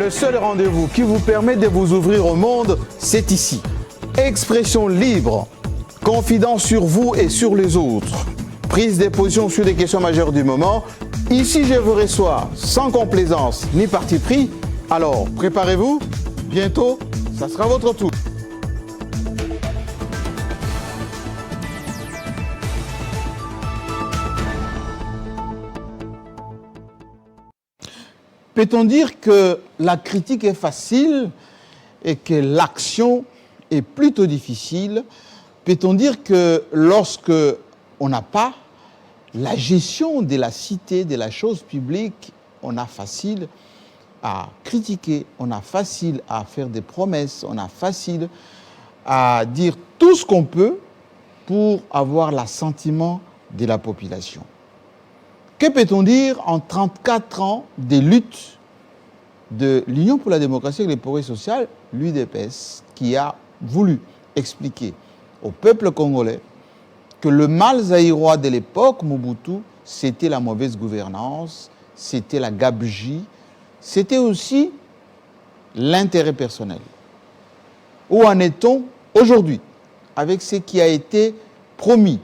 Le seul rendez-vous qui vous permet de vous ouvrir au monde, c'est ici. Expression libre, confidence sur vous et sur les autres, prise de position sur des questions majeures du moment. Ici, je vous reçois sans complaisance ni parti pris. Alors, préparez-vous, bientôt, ça sera votre tour. Peut-on dire que la critique est facile et que l'action est plutôt difficile? Peut-on dire que lorsque on n'a pas la gestion de la cité, de la chose publique, on a facile à critiquer, on a facile à faire des promesses, on a facile à dire tout ce qu'on peut pour avoir l'assentiment de la population. Que peut-on dire en 34 ans de lutte de l'Union pour la démocratie et le progrès social, l'UDPS, qui a voulu expliquer au peuple congolais que le mal zaïrois de l'époque, Mobutu, c'était la mauvaise gouvernance, c'était la gabegie, c'était aussi l'intérêt personnel. Où en est-on aujourd'hui avec ce qui a été promis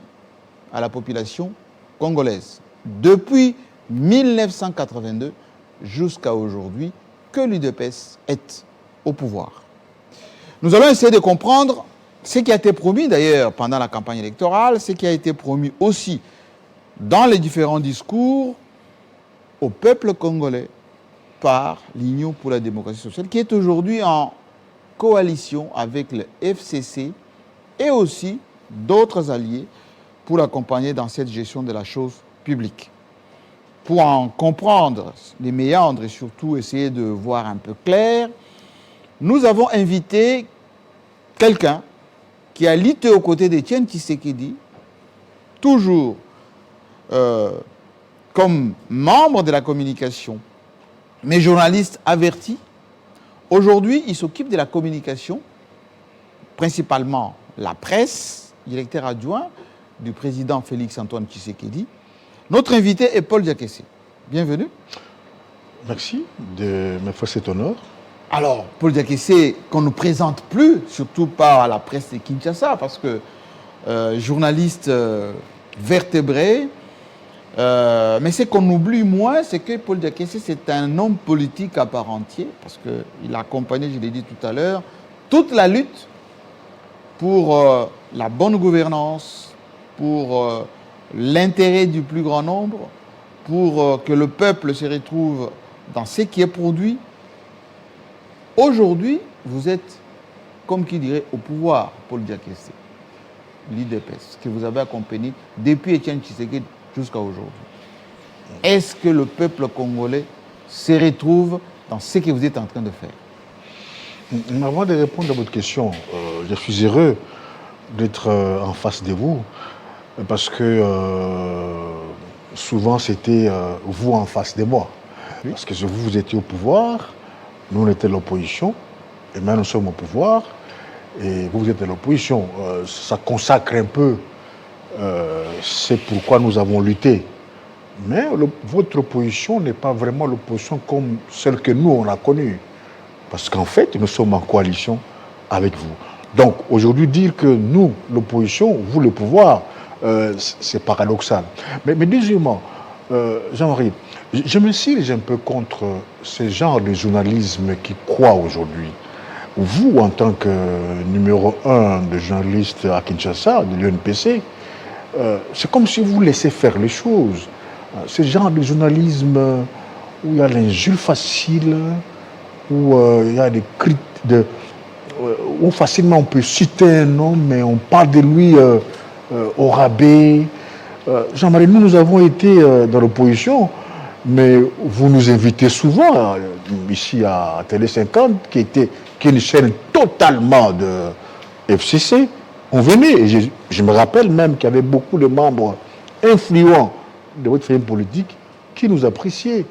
à la population congolaise depuis 1982 jusqu'à aujourd'hui que l'UDPS est au pouvoir? Nous allons essayer de comprendre ce qui a été promis d'ailleurs pendant la campagne électorale, ce qui a été promis aussi dans les différents discours au peuple congolais par l'Union pour la démocratie sociale, qui est aujourd'hui en coalition avec le FCC et aussi d'autres alliés pour l'accompagner dans cette gestion de la chose publique. Pour en comprendre les méandres et surtout essayer de voir un peu clair, nous avons invité quelqu'un qui a lutté aux côtés d'Étienne Tshisekedi, toujours comme membre de la communication, mais journaliste averti. Aujourd'hui, il s'occupe de la communication, principalement la presse, directeur adjoint du président Félix-Antoine Tshisekedi. Notre invité est Paul Diakessé. Bienvenue. Merci de me faire cet honneur. Alors, Paul Diakessé, qu'on ne nous présente plus, surtout pas à la presse de Kinshasa, parce que journaliste vertébré, mais ce qu'on oublie moins, c'est que Paul Diakessé, c'est un homme politique à part entière, parce qu'il a accompagné, je l'ai dit tout à l'heure, toute la lutte pour la bonne gouvernance, pour l'intérêt du plus grand nombre, pour que le peuple se retrouve dans ce qui est produit. Aujourd'hui, vous êtes, comme qui dirait, au pouvoir, Paul Diakessé, l'UDPS, que vous avez accompagné depuis Étienne Tshisekedi jusqu'à aujourd'hui. Est-ce que le peuple congolais se retrouve dans ce que vous êtes en train de faire? Avant de répondre à votre question, je suis heureux d'être en face de vous, parce que souvent c'était vous en face de moi. Oui. Parce que vous étiez au pouvoir, nous on était l'opposition, et maintenant nous sommes au pouvoir, et vous êtes à l'opposition. Ça consacre un peu, c'est pourquoi nous avons lutté. Mais votre opposition n'est pas vraiment l'opposition comme celle que nous on a connue. Parce qu'en fait, nous sommes en coalition avec vous. Donc aujourd'hui, dire que nous, l'opposition, vous le pouvoir, c'est paradoxal. Mais deuxièmement, Jean-Marie, je me siège un peu contre ce genre de journalisme qui croit aujourd'hui. Vous, en tant que numéro 1 de journaliste à Kinshasa, de l'UNPC, c'est comme si vous laissez faire les choses. Ce genre de journalisme où il y a l'injure facile, où il y a des critiques, où facilement on peut citer un homme, mais on parle de lui au rabais. Jean-Marie, nous avons été dans l'opposition, mais vous nous invitez souvent, ici à Télé 50, qui est une chaîne totalement de FCC. On venait, et je me rappelle même qu'il y avait beaucoup de membres influents de votre famille politique qui nous appréciaient.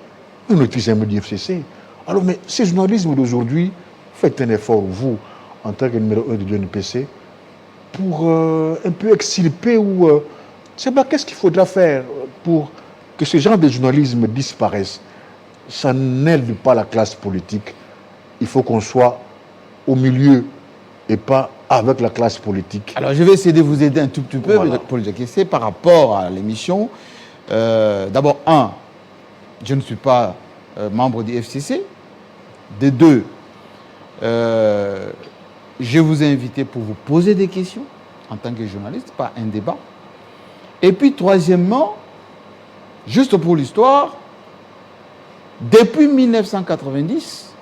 Nous n'étions jamais du FCC. Alors, mais ces journalismes d'aujourd'hui, faites un effort, vous, en tant que numéro 1 de l'UNPC, pour un peu extirper ou... c'est pas qu'est-ce qu'il faudra faire pour que ce genre de journalisme disparaisse. Ça n'aide pas la classe politique il faut qu'on soit au milieu et pas avec la classe politique. Alors, je vais essayer de vous aider un tout petit peu, Voilà. Paul Diakessé, par rapport à l'émission. D'abord, je ne suis pas membre du FCC. De deux, je vous ai invité pour vous poser des questions en tant que journaliste, pas un débat. Et puis, troisièmement, juste pour l'histoire, depuis 1990,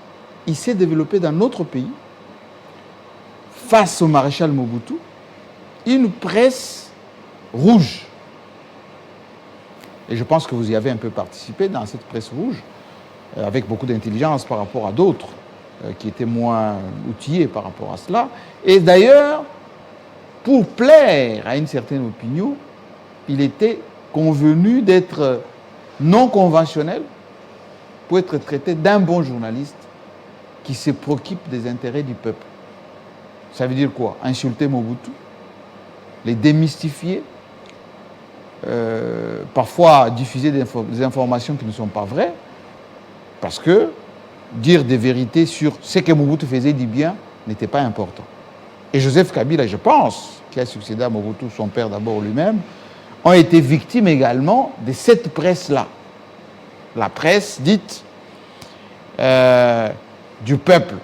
il s'est développé dans notre pays, face au maréchal Mobutu, une presse rouge. Et je pense que vous y avez un peu participé dans cette presse rouge, avec beaucoup d'intelligence par rapport à d'autres qui étaient moins outillés par rapport à cela. Et d'ailleurs, pour plaire à une certaine opinion, il était convenu d'être non conventionnel pour être traité d'un bon journaliste qui se préoccupe des intérêts du peuple. Ça veut dire quoi? Insulter Mobutu, les démystifier, parfois diffuser des informations qui ne sont pas vraies, parce que dire des vérités sur ce que Mobutu faisait du bien n'était pas important. Et Joseph Kabila, je pense, qui a succédé à Mobutu, son père d'abord lui-même, ont été victimes également de cette presse-là. La presse dite du peuple,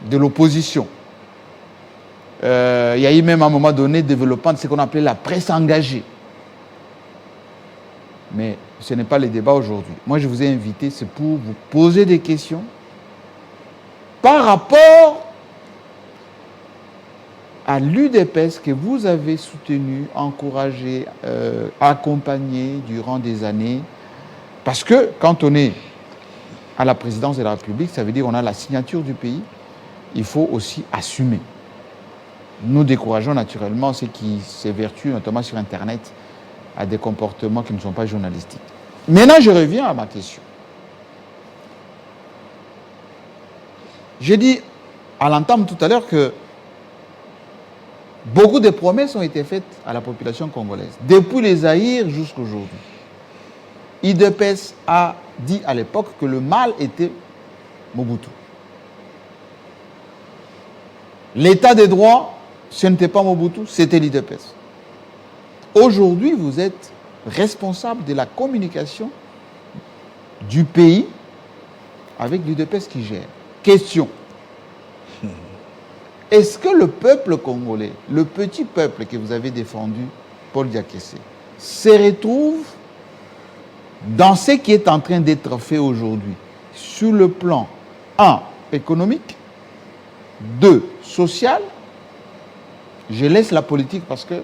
de l'opposition. Il y a eu même à un moment donné développement de ce qu'on appelait la presse engagée. Mais ce n'est pas le débat aujourd'hui. Moi, je vous ai invité, c'est pour vous poser des questions par rapport à l'UDPS que vous avez soutenu, encouragé, accompagné durant des années. Parce que quand on est à la présidence de la République, ça veut dire qu'on a la signature du pays, il faut aussi assumer. Nous décourageons naturellement ceux qui s'évertuent, notamment sur Internet, à des comportements qui ne sont pas journalistiques. Maintenant, je reviens à ma question. J'ai dit à l'entame tout à l'heure que beaucoup de promesses ont été faites à la population congolaise, depuis les Zaïre jusqu'à aujourd'hui. IDPS a dit à l'époque que le mal était Mobutu. L'état des droits, ce n'était pas Mobutu, c'était l'IDPS. Aujourd'hui, vous êtes responsable de la communication du pays avec l'UDPS qui gère. Question. Est-ce que le peuple congolais, le petit peuple que vous avez défendu, Paul Diakessé, se retrouve dans ce qui est en train d'être fait aujourd'hui, sur le plan 1, économique, 2, social, je laisse la politique parce que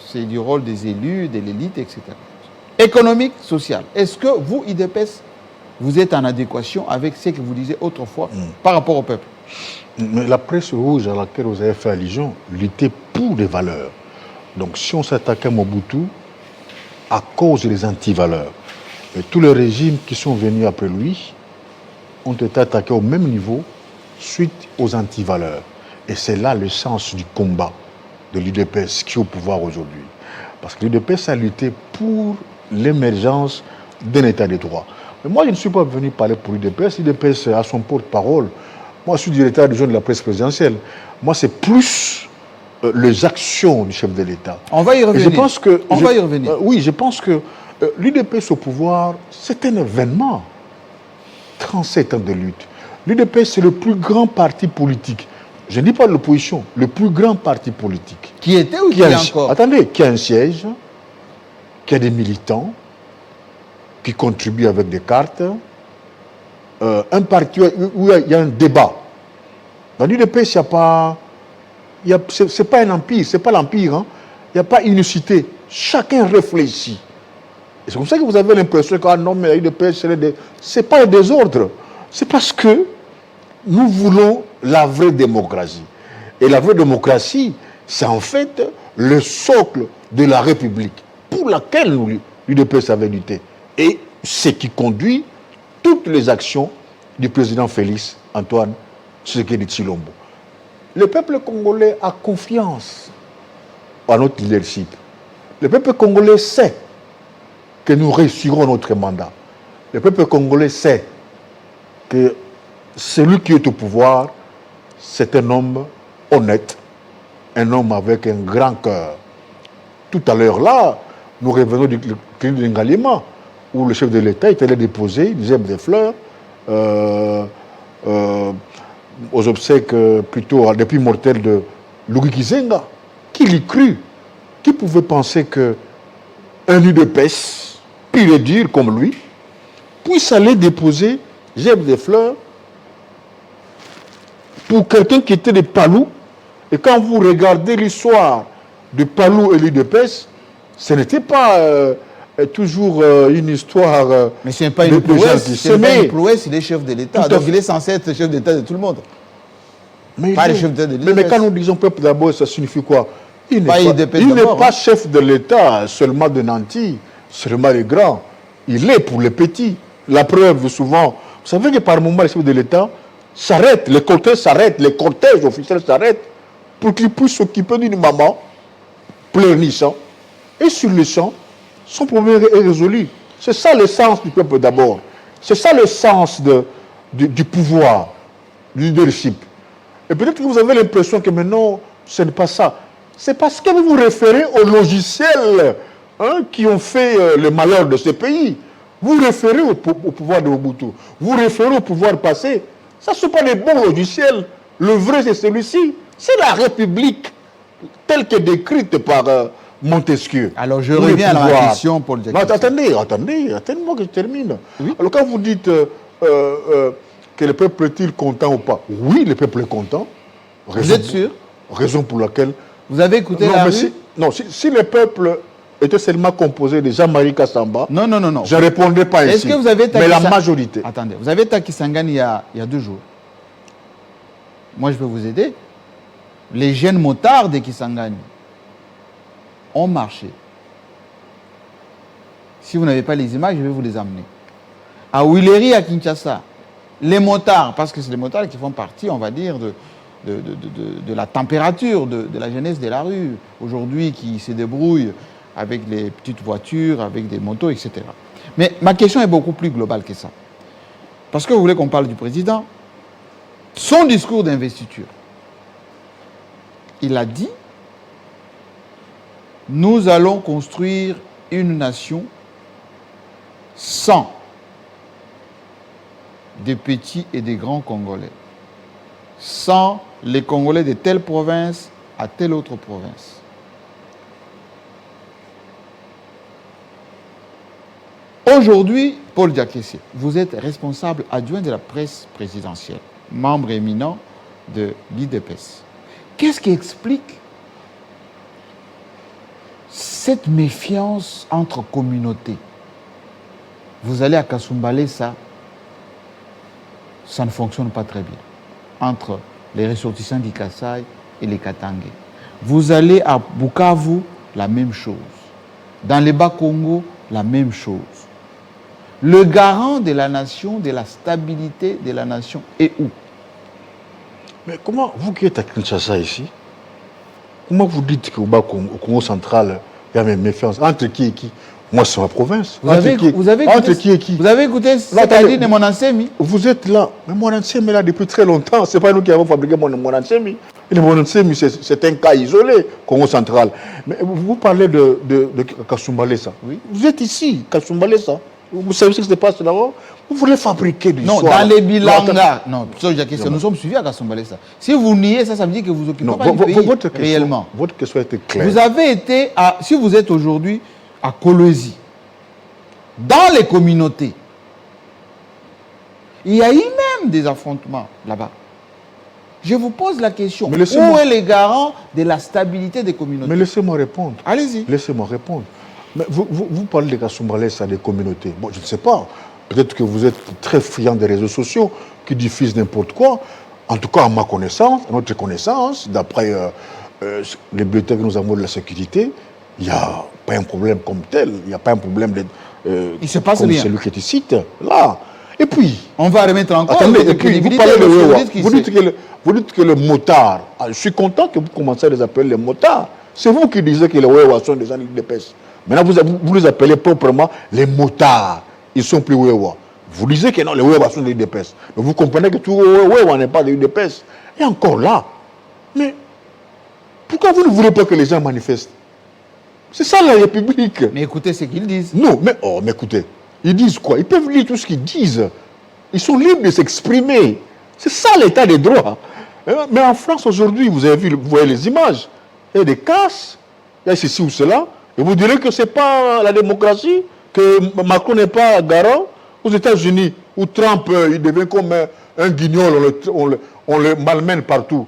c'est du rôle des élus, de l'élite, etc. Économique, social. Est-ce que vous, IDPS, vous êtes en adéquation avec ce que vous disiez autrefois par rapport au peuple? Mais la presse rouge à laquelle vous avez fait allusion luttait pour les valeurs. Donc si on s'attaquait à Mobutu, à cause des antivaleurs, et tous les régimes qui sont venus après lui ont été attaqués au même niveau suite aux antivaleurs. Et c'est là le sens du combat de l'UDPS qui est au pouvoir aujourd'hui. Parce que l'UDPS a lutté pour l'émergence d'un état de droit. Mais moi, je ne suis pas venu parler pour l'UDPS. L'UDPS a son porte-parole. Moi, je suis directeur adjoint de la presse présidentielle. Moi, c'est plus les actions du chef de l'État. On va y revenir. Et je pense que, on va y revenir. Oui, je pense que l'UDPS au pouvoir, c'est un événement. 37 ans de lutte. L'UDPS, c'est le plus grand parti politique. Je ne dis pas l'opposition, le plus grand parti politique. Qui était ou qui est encore? Attendez, qui a un siège, qui a des militants, qui contribuent avec des cartes. Un parti où il y a un débat. Dans l'UDPS, il n'y a pas... C'est pas un empire, c'est pas l'empire. Hein. Il n'y a pas unicité. Chacun réfléchit. Et c'est comme ça que vous avez l'impression que non, mais l'UDPS, c'est pas le désordre. C'est parce que nous voulons la vraie démocratie. Et la vraie démocratie, c'est en fait le socle de la République pour laquelle l'UDPS avait lutté. Et ce qui conduit toutes les actions du président Félix Antoine Tshisekedi Tshilombo. Le peuple congolais a confiance en notre leadership. Le peuple congolais sait que nous réussirons notre mandat. Le peuple congolais sait que celui qui est au pouvoir, c'est un homme honnête, un homme avec un grand cœur. Tout à l'heure là, nous revenons du clinique de Ngalima, où le chef de l'État est allé déposer une gemme de fleurs aux obsèques plutôt depuis mortelles de Louis Kizenga. Qui l'y crut? Qui pouvait penser qu'un UDPS, pire et dur comme lui, puisse aller déposer gemme de fleurs pour quelqu'un qui était des Palous? Et quand vous regardez l'histoire de Palou et l'UDPS, ce n'était pas toujours une histoire. Mais ce n'est pas une prouesse, il est chef de l'État. Donc il est censé être chef d'État de tout le monde. Mais, pas le chef de l'État. Mais quand nous disons peuple d'abord, ça signifie quoi? Il n'est pas chef de l'État seulement de Nanty, seulement les grands. Il est pour les petits. La preuve, souvent, vous savez que par moment, les chefs de l'État s'arrêtent, les cortèges s'arrêtent, les cortèges officiels s'arrêtent pour qu'ils puissent s'occuper d'une maman pleurnichant. Et sur le champ, son problème est résolu. C'est ça le sens du peuple d'abord. C'est ça le sens du pouvoir, du leadership. Et peut-être que vous avez l'impression que maintenant, ce n'est pas ça. C'est parce que vous vous référez aux logiciels qui ont fait le malheur de ce pays. Vous référez au pouvoir de Mobutu. Vous référez au pouvoir passé. Ça, ce ne sont pas les bons logiciels. Le vrai, c'est celui-ci. C'est la République telle que décrite par Montesquieu. Alors, je reviens à la question, Paul Diakité. Attendez-moi que je termine. Oui? Alors, quand vous dites que le peuple est-il content ou pas? Oui, le peuple est content. Vous êtes sûr? Raison pour laquelle... Vous avez écouté la rue? Si le peuple était seulement composé de Jean-Marie Kassamba, non. Je ne répondrais pas ici. Est-ce que vous avez mais la majorité... Attendez, vous avez Taki Sangani il y a 2 jours. Moi, je peux vous aider. Les jeunes motards de Kisangani ont marché. Si vous n'avez pas les images, je vais vous les amener. À Willery, à Kinshasa, les motards, parce que c'est les motards qui font partie, on va dire, de la température de la jeunesse de la rue, aujourd'hui, qui se débrouille avec les petites voitures, avec des motos, etc. Mais ma question est beaucoup plus globale que ça. Parce que vous voulez qu'on parle du président, son discours d'investiture, il a dit, nous allons construire une nation sans des petits et des grands Congolais, sans les Congolais de telle province à telle autre province. Aujourd'hui, Paul Diakité, vous êtes responsable adjoint de la presse présidentielle, membre éminent de l'IDPS. Qu'est-ce qui explique cette méfiance entre communautés? Vous allez à Kasumbalé, ça ne fonctionne pas très bien. Entre les ressortissants du Kasaï et les Katangé. Vous allez à Bukavu, la même chose. Dans les Bas-Congo, la même chose. Le garant de la nation, de la stabilité de la nation est où? Mais comment, vous qui êtes à Kinshasa ici, comment vous dites qu'au Congo central, il y a même méfiance? Entre qui et qui? Moi, c'est ma province. Vous avez écouté Sakadi de Monansemi? Vous êtes là. Mais Monansemi est là depuis très longtemps. Ce n'est pas nous qui avons fabriqué Monansemi. Et le Monansemi, c'est un cas isolé, Congo central. Mais vous parlez de Kasumbalé, ça. Oui. Vous êtes ici, Kasumbalé, ça. Vous savez ce qui se passe là-bas? Vous voulez fabriquer du Non, dans les bilanga. Non, nous sommes suivis à Kasumbalé, ça. Si vous niez ça, ça veut dire que vous occupez pas du pays réellement. Votre question était claire. Vous avez été, si vous êtes aujourd'hui à Kolwezi, dans les communautés, il y a eu même des affrontements là-bas. Je vous pose la question, où est les garants de la stabilité des communautés? Mais laissez-moi répondre. Allez-y. Laissez-moi répondre. Mais vous parlez de Kasumbalé, ça, des communautés. Bon, je ne sais pas. Peut-être que vous êtes très friand des réseaux sociaux qui diffusent n'importe quoi. En tout cas, à ma connaissance, à notre connaissance, d'après les bulletins que nous avons de la sécurité, il n'y a pas un problème comme tel. Il n'y a pas un problème il se passe comme rien. celui qui est ici, là. Et puis... On va remettre en cause. Attendez, et puis vous parlez de Wewa. Vous dites que le motard... je suis content que vous commencez à les appeler les motards. C'est vous qui disiez que les Wewa sont des gens de pêche. Maintenant, vous les appelez proprement les motards. Ils sont plus Wewa. Vous disiez que non, les Ouéwa sont des UDPS. Mais vous comprenez que tout Ouéwa n'est pas des UDPS. Et encore là, mais pourquoi vous ne voulez pas que les gens manifestent? C'est ça la République. Mais écoutez ce qu'ils disent. Non, mais écoutez, ils disent quoi? Ils peuvent lire tout ce qu'ils disent. Ils sont libres de s'exprimer. C'est ça l'état des droits. Mais en France aujourd'hui, vous avez vu, vous voyez les images. Il y a des casses, il y a ceci ou cela. Et vous direz que ce n'est pas la démocratie, que Macron n'est pas garant. Aux États-Unis, où Trump il devient comme un guignol, on le malmène partout.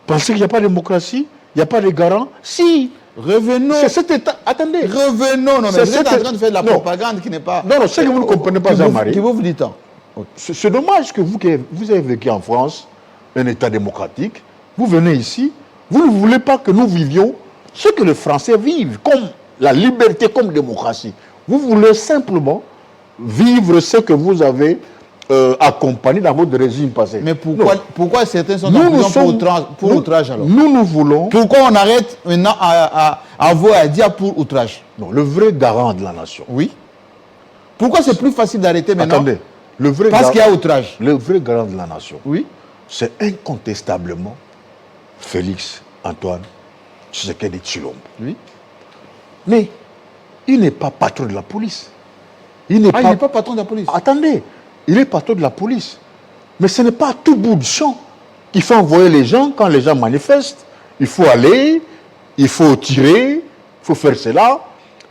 Pensez qu'il n'y a pas de démocratie? Il n'y a pas de garant? Si. Revenons. C'est cet état. Attendez. Revenons. Non, mais vous êtes en train de faire de la propagande qui n'est pas. Non, c'est que vous ne comprenez pas, Jean-Marie. Qui vous dit tant. C'est dommage que vous avez vécu en France, un état démocratique. Vous venez ici, vous ne voulez pas que nous vivions ce que les Français vivent, comme la liberté, comme démocratie. Vous voulez simplement vivre ce que vous avez accompagné dans votre régime passé. Mais pourquoi certains sont en prison pour outrage alors? Nous voulons... Pourquoi on arrête maintenant à voir à dire pour outrage? Non, le vrai garant de la nation. Oui. Pourquoi c'est plus facile d'arrêter maintenant? Attendez. Parce qu'il y a outrage. Le vrai garant de la nation. Oui. C'est incontestablement Félix Antoine Tshisekedi Tshilombo. Oui. Mais il n'est pas patron de la police. Il n'est pas patron de la police. Attendez, il est patron de la police. Mais ce n'est pas à tout bout de champ qu'il faut envoyer les gens quand les gens manifestent. Il faut aller, il faut tirer, il faut faire cela.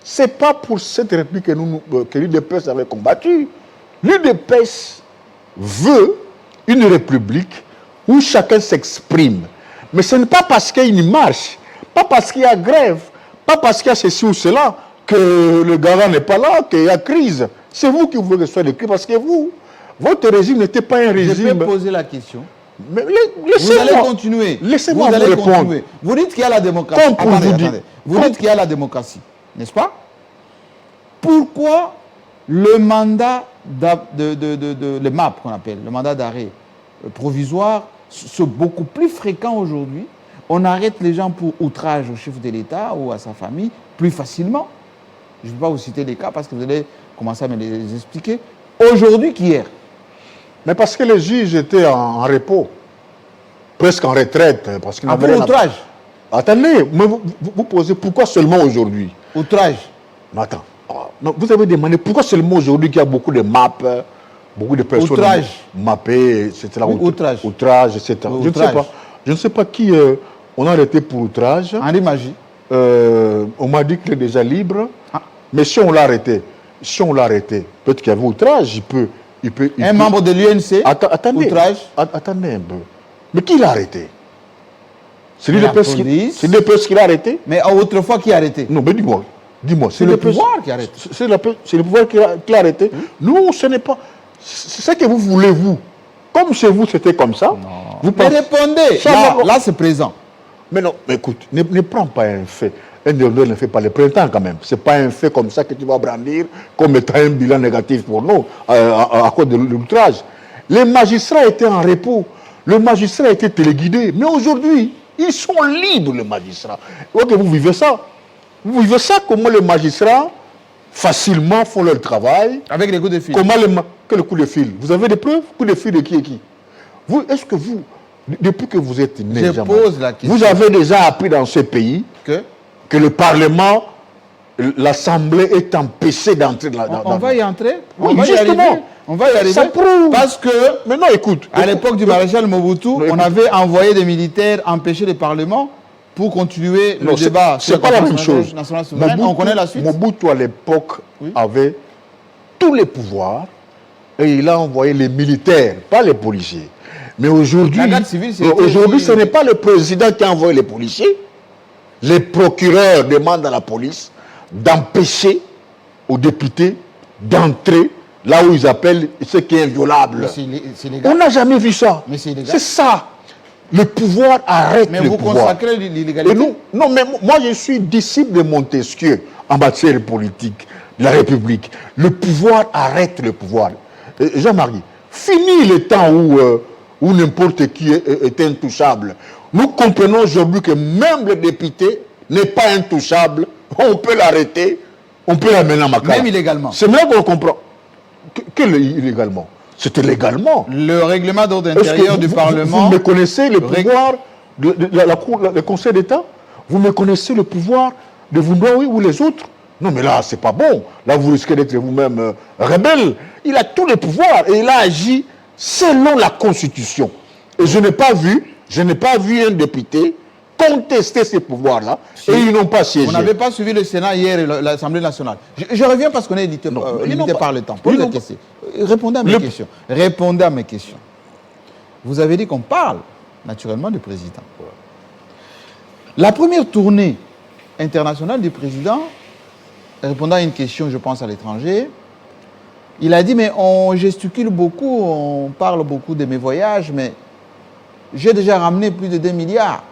Ce n'est pas pour cette république que l'UDPS avait combattu. L'UDPS veut une république où chacun s'exprime. Mais ce n'est pas parce qu'il y a une marche, pas parce qu'il y a grève, pas parce qu'il y a ceci ou cela, que le garant n'est pas là, qu'il y a crise. C'est vous qui voulez que ce soit de crise, parce que vous, votre régime n'était pas un régime... Je peux poser la question. Mais vous allez continuer. Laissez-moi vous répondre. Continuer. Vous dites qu'il y a la démocratie. Vous dites qu'il y a la démocratie, n'est-ce pas? Pourquoi le mandat le MAP qu'on appelle, le mandat d'arrêt provisoire, c'est beaucoup plus fréquent aujourd'hui? On arrête les gens pour outrage au chef de l'État ou à sa famille plus facilement. Je ne vais pas vous citer les cas parce que vous allez commencer à me les expliquer. Aujourd'hui qu'hier. Mais parce que les juges étaient en repos, presque en retraite. Parce pour outrage. Attendez, mais vous posez pourquoi seulement aujourd'hui? Outrage. Mais attends, vous avez demandé pourquoi seulement aujourd'hui qu'il y a beaucoup de maps, beaucoup de personnes mappées, etc. Oui, outrage. Outrage, etc. Outrage. Je ne sais pas qui on a arrêté pour outrage. Henri Magie. On m'a dit qu'il est déjà libre. Ah. Mais si on l'a arrêté, peut-être qu'il y avait outrage, il peut membre de l'UNC, attendez, outrage. Attendez un peu. Mais qui l'a arrêté? C'est lui le PS qui l'a arrêté? Mais autrefois, qui a arrêté? Non, mais dis-moi. C'est le pouvoir qui arrête. C'est le pouvoir qui l'a arrêté. Non, ce n'est pas... C'est ce que vous voulez, vous. Comme chez vous, c'était comme ça. Vous répondez. Là c'est présent. Mais non, mais écoute, ne prends pas un fait. Un développement ne fait pas le printemps quand même. Ce n'est pas un fait comme ça que tu vas brandir comme étant un bilan négatif pour nous à cause de l'outrage. Les magistrats étaient en repos. Le magistrat était téléguidé. Mais aujourd'hui, ils sont libres, les magistrats. Ok, vous vivez ça. Vous vivez ça, comment les magistrats facilement font leur travail. Avec les coups de fil. Quel coup de fil? Vous avez des preuves? Coup de fil de qui et qui? Est-ce que vous, depuis que vous êtes né, je pose la question. Vous avez déjà appris dans ce pays que le Parlement, l'Assemblée est empêchée d'entrer dans... On va y entrer. Oui, justement. On va y arriver. Ça prouve. Parce que, maintenant, écoute, à l'époque du maréchal Mobutu, on avait envoyé des militaires empêcher le Parlement pour continuer le débat. C'est pas la même chose. On connaît la suite. Mobutu, à l'époque, avait tous les pouvoirs et il a envoyé les militaires, pas les policiers. Mais aujourd'hui, ce n'est pas le président qui a envoyé les policiers. Les procureurs demandent à la police d'empêcher aux députés d'entrer là où ils appellent ce qui est inviolable. On n'a jamais vu ça. C'est ça. Le pouvoir arrête le pouvoir. Mais vous consacrez l'illégalité. Non, mais moi je suis disciple de Montesquieu en matière politique de la République. Le pouvoir arrête le pouvoir. Jean-Marie, fini le temps où n'importe qui est intouchable. Nous comprenons aujourd'hui que même le député n'est pas intouchable. On peut l'arrêter, on peut l'amener en Makala. Même illégalement. C'est là qu'on comprend. illégalement? C'était légalement. Le règlement d'ordre intérieur du Parlement... Vous me connaissez le pouvoir de la Cour, le Conseil d'État? Vous me connaissez le pouvoir de Vundoui ou les autres? Non, mais là, c'est pas bon. Là, vous risquez d'être vous-même rebelle. Il a tous les pouvoirs et il a agi selon la Constitution. Et je n'ai pas vu un député contester ces pouvoirs-là et ils n'ont pas siégé. Vous n'avez pas suivi le Sénat hier et l'Assemblée nationale. Je reviens parce qu'on est limité par le temps. Répondez à mes questions. Répondez à mes questions. Vous avez dit qu'on parle naturellement du président. La première tournée internationale du président, répondant à une question, je pense, à l'étranger, il a dit, mais on gesticule beaucoup, on parle beaucoup de mes voyages, mais j'ai déjà ramené plus de 2 milliards.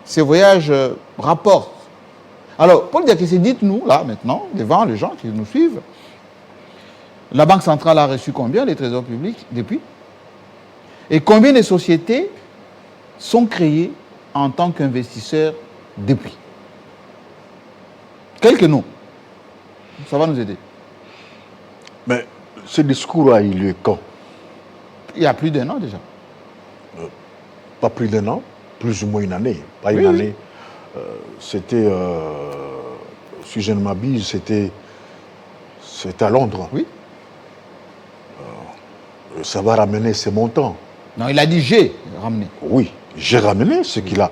Ces voyages rapportent. Alors, Paul Diakessé, dites-nous, là, maintenant, devant les gens qui nous suivent, la Banque centrale a reçu combien, les trésors publics, depuis? Et combien de sociétés sont créées en tant qu'investisseurs depuis? Quelques noms. Ça va nous aider. Mais ce discours a eu lieu quand? Il y a plus d'un an déjà. Pas plus d'un an, plus ou moins une année. Pas une année. C'était, si je ne m'abuse, c'était à Londres. Oui. Ça va ramener ces montants. Non, il a dit j'ai ramené. Oui, j'ai ramené ce qu'il a.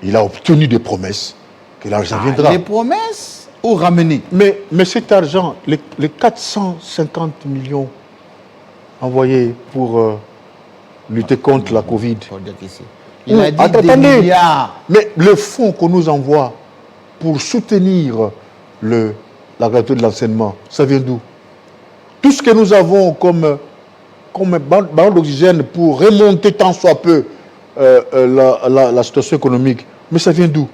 Il a obtenu des promesses que l'argent viendra. Des promesses ou ramener? Mais cet argent, les 450 millions envoyés pour lutter contre la Covid. Il a dit des milliards. Mais le fonds qu'on nous envoie pour soutenir la gratuité de l'enseignement, ça vient d'où? Tout ce que nous avons comme ballon d'oxygène pour remonter tant soit peu la situation économique, mais ça vient d'où?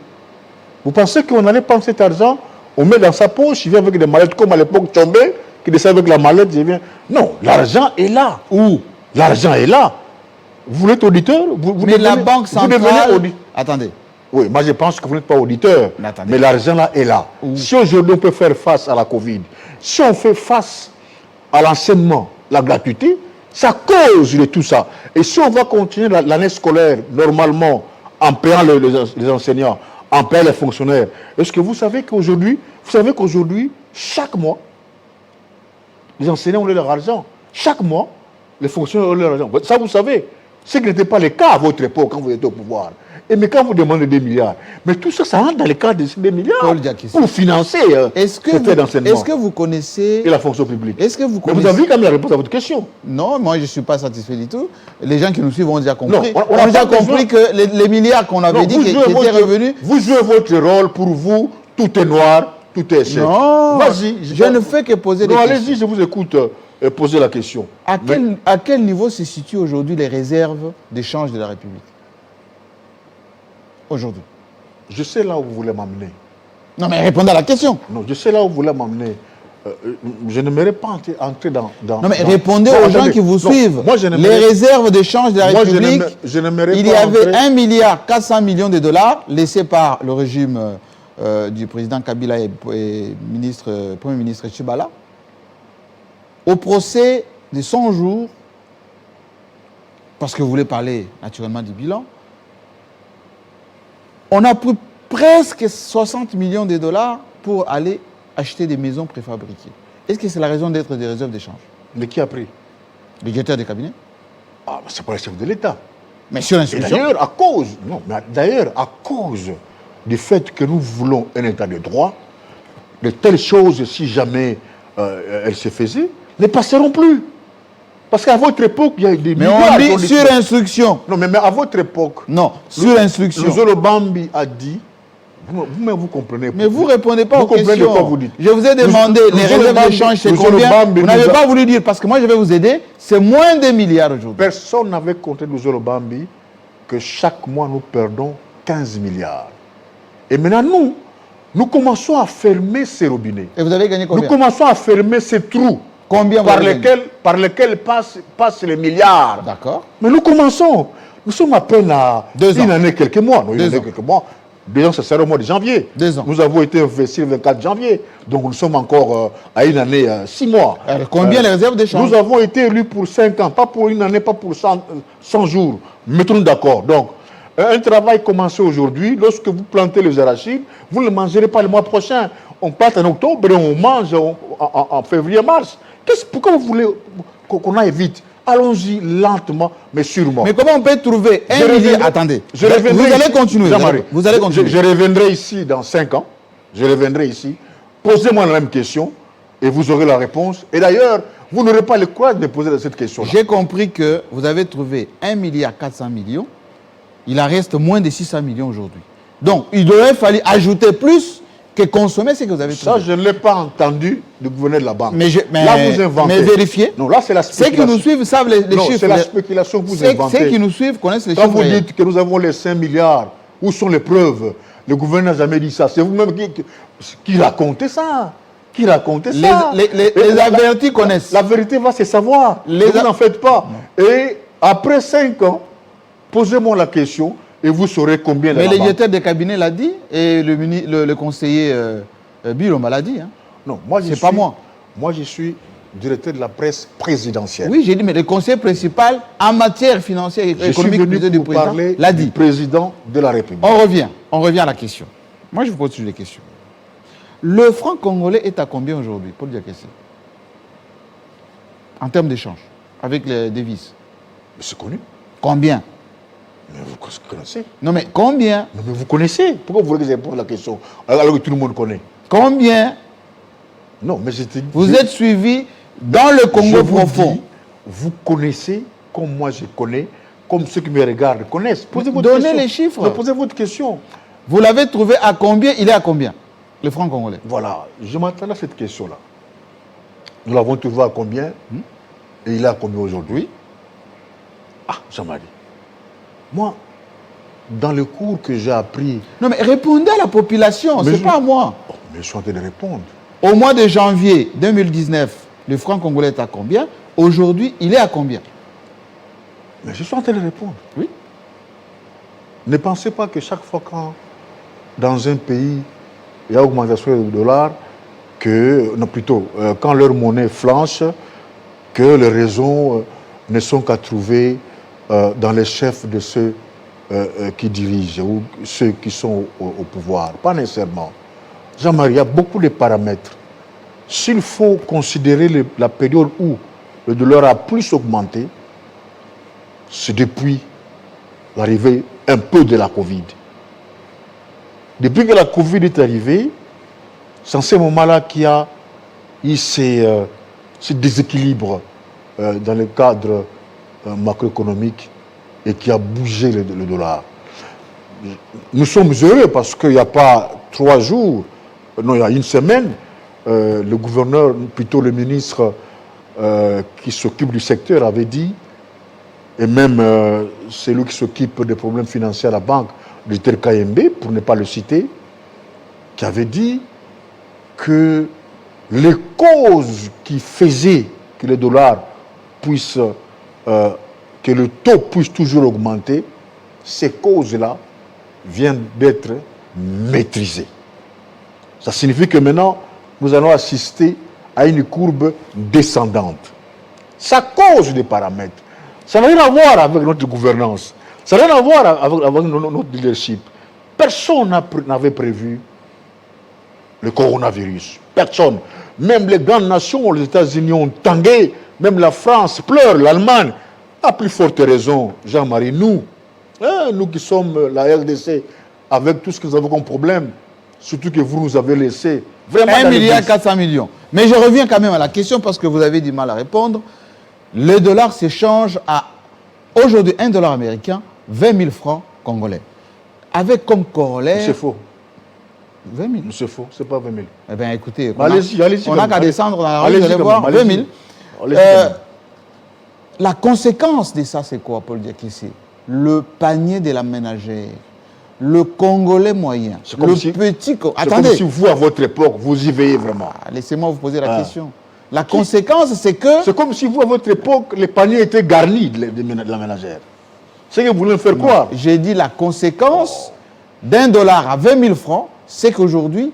Vous pensez qu'on allait prendre cet argent, on met dans sa poche, il vient avec des mallettes comme à l'époque Tchombé, qui descend avec la mallette, il vient. Non, l'argent est là. Où? L'argent est là. Vous voulez être auditeur? Mais la Banque centrale... Attendez. Oui, moi je pense que vous n'êtes pas auditeur. Mais l'argent là est là. Où? Si aujourd'hui on peut faire face à la Covid, si on fait face à l'enseignement, la gratuité, ça cause de tout ça. Et si on va continuer l'année scolaire normalement, en payant les enseignants, en payant les fonctionnaires, est-ce que vous savez qu'aujourd'hui, chaque mois, les enseignants ont leur argent. Chaque mois, les fonctionnaires ont leur argent. Ça, vous savez. Ce qui n'était pas le cas à votre époque quand vous étiez au pouvoir. Et mais quand vous demandez des milliards, mais tout ça, ça rentre dans le cadre de ces 2 milliards pour financer ce d'enseignement. Est-ce que vous connaissez... Et la fonction publique. Est-ce que vous connaissez... Mais vous avez vu quand même la réponse à votre question. Non, moi je ne suis pas satisfait du tout. Les gens qui nous suivent ont déjà compris. Non, on a déjà compris que les milliards qu'on avait dit qui étaient revenus... Vous jouez votre rôle pour vous, tout est noir, tout est échec. Non, je ne fais que poser des questions. Non, allez-y, je vous écoute. Poser la question. À quel niveau se situent aujourd'hui les réserves d'échange de la République? Aujourd'hui. Je sais là où vous voulez m'amener. Non, mais répondez à la question. Non, je sais là où vous voulez m'amener. Je n'aimerais pas entrer dans... Non, mais répondez aux gens qui vous suivent. Les réserves d'échange de la République, il y avait 1 milliard 400 millions de dollars laissés par le régime du président Kabila et Premier ministre Tshibala. Au procès de 100 jours, parce que vous voulez parler naturellement du bilan, on a pris presque 60 millions de dollars pour aller acheter des maisons préfabriquées. Est-ce que c'est la raison d'être des réserves d'échange? Mais qui a pris? Le directeur des cabinets. Ah, c'est pas le chef de l'État. Mais sur l'instruction. D'ailleurs, à cause du fait que nous voulons un État de droit, de telles choses, si jamais elles se faisaient, ne passeront plus. Parce qu'à votre époque, il y a des milliards... Mais on dit sur instruction. Non, mais à votre époque... Non, sur instruction. Zolo Bambi a dit... Vous comprenez. Mais vous ne répondez pas aux questions. Vous comprenez quoi vous dites. Je vous ai demandé les réserves d'échange, c'est combien? Vous n'avez pas voulu dire, parce que moi je vais vous aider, c'est moins de milliards aujourd'hui. Personne n'avait compté nous Zolo Bambi que chaque mois nous perdons 15 milliards. Et maintenant, nous commençons à fermer ces robinets. Et vous avez gagné combien? Nous commençons à fermer ces trous. Combien par lesquels passent les milliards. D'accord. Mais nous commençons. Nous sommes à peine à une année, quelques mois. Non, une année, quelques mois. 2 ans, ça sera au mois de janvier. 2 ans. Nous avons été investis le 24 janvier. Donc nous sommes encore à une année, 6 mois. Alors, combien les réserves d'échange? Nous avons été élus pour 5 ans, pas pour une année, pas pour 100 jours. Mettons-nous d'accord. Donc, un travail commencé aujourd'hui. Lorsque vous plantez les arachides, vous ne le mangerez pas le mois prochain. On plante en octobre et on mange en février-mars. Pourquoi vous voulez qu'on aille vite? Allons-y lentement, mais sûrement. Mais comment on peut trouver un milliard? Attendez, vous allez continuer. Vous allez continuer. Je reviendrai ici dans 5 ans. Je reviendrai ici. Posez-moi la même question et vous aurez la réponse. Et d'ailleurs, vous n'aurez pas le courage de poser cette question-là. J'ai compris que vous avez trouvé 1,4 milliard. Il en reste moins de 600 millions aujourd'hui. Donc, il aurait fallu ajouter plus que consommer ce que vous avez trouvé. Ça, je ne l'ai pas entendu du gouverneur de la banque. Mais là, vous inventez. Mais vérifiez. Non, là, c'est la spéculation. Ceux qui nous suivent savent les chiffres. C'est la spéculation que vous inventez. Ceux qui nous suivent connaissent les Quand chiffres. Quand vous dites que nous avons les 5 milliards, où sont les preuves? Le gouverneur n'a jamais dit ça. C'est vous-même qui racontez ça. Qui racontez ça. Les avertis connaissent. La vérité va se savoir. Vous n'en faites pas. Non. Et après 5 ans, posez-moi la question et vous saurez combien. Mais le directeur de cabinet l'a dit et le conseiller Biloma l'a dit. Hein. Non, moi c'est pas moi. Moi, je suis directeur de la presse présidentielle. Oui, j'ai dit, mais le conseiller principal en matière financière et économique du président l'a dit. Président de la République. On revient à la question. Moi, je vous pose toujours des questions. Le franc congolais est à combien aujourd'hui, pour dire qu'est-ce en termes d'échange, avec les devises? C'est connu. Combien? Mais vous connaissez. Non, mais combien? Non, mais vous connaissez. Pourquoi vous voulez que je réponde à la question alors que tout le monde connaît? Combien? Non, mais j'étais... Vous êtes suivi dans le Congo profond. Vous connaissez comme moi je connais, comme ceux qui me regardent connaissent. Posez votre Donnez question. Les chiffres. Mais posez votre question. Vous l'avez trouvé à combien? Il est à combien, le franc congolais? Voilà, je m'attendais à cette question-là. Nous l'avons trouvé à combien? Et il est à combien aujourd'hui? Ah, Jean-Marie. Moi, dans le cours que j'ai appris... Non, mais répondez à la population, c'est pas à moi. Oh, mais je suis en train de répondre. Au mois de janvier 2019, le franc congolais est à combien? Aujourd'hui, il est à combien? Mais je suis en train de répondre. Oui. Ne pensez pas que chaque fois quand, dans un pays, il y a augmentation du dollar, quand leur monnaie flanche, que les raisons ne sont qu'à trouver dans les chefs de ceux qui dirigent ou ceux qui sont au pouvoir. Pas nécessairement. Jean-Marie, il y a beaucoup de paramètres. S'il faut considérer la période où le dollar a plus augmenté, c'est depuis l'arrivée un peu de la Covid. Depuis que la Covid est arrivée, c'est en ce moment-là qu'il y a eu ces déséquilibres dans le cadre macroéconomique et qui a bougé le dollar. Nous sommes heureux parce qu'il n'y a pas 3 jours, non, il y a une semaine, le gouverneur, plutôt le ministre qui s'occupe du secteur avait dit, et même celui qui s'occupe des problèmes financiers à la banque, le directeur KMB, pour ne pas le citer, qui avait dit que les causes qui faisaient que le dollar puisse, que le taux puisse toujours augmenter, ces causes-là viennent d'être maîtrisées. Ça signifie que maintenant, nous allons assister à une courbe descendante. Ça cause des paramètres. Ça n'a rien à voir avec notre gouvernance. Ça n'a rien à voir avec notre leadership. Personne n'avait prévu le coronavirus. Personne. Même les grandes nations, les États-Unis ont tangué. Même la France pleure, l'Allemagne. À plus forte raison, Jean-Marie, nous qui sommes la RDC, avec tout ce que nous avons comme problème, surtout que vous nous avez laissé vraiment... 1,4 milliard. Mais je reviens quand même à la question parce que vous avez du mal à répondre. Le dollar s'échange à, aujourd'hui, $1 américain, 20 000 francs congolais. Avec comme corollaire... C'est faux. 20 000. C'est faux, c'est pas 20 000. Eh bien, écoutez, allez-y, on n'a qu'à descendre dans la rue, vous allez voir, 20 000. La conséquence de ça, c'est quoi, Paul Diakissi? Le panier de la ménagère, le Congolais moyen, le petit... Attendez. Comme si vous, à votre époque, vous y veillez vraiment. Laissez-moi vous poser la question. La conséquence, c'est que... C'est comme si vous, à votre époque, les paniers étaient garnis de la ménagère. C'est que vous voulez me faire croire. J'ai dit la conséquence d'un dollar à 20 000 francs, c'est qu'aujourd'hui,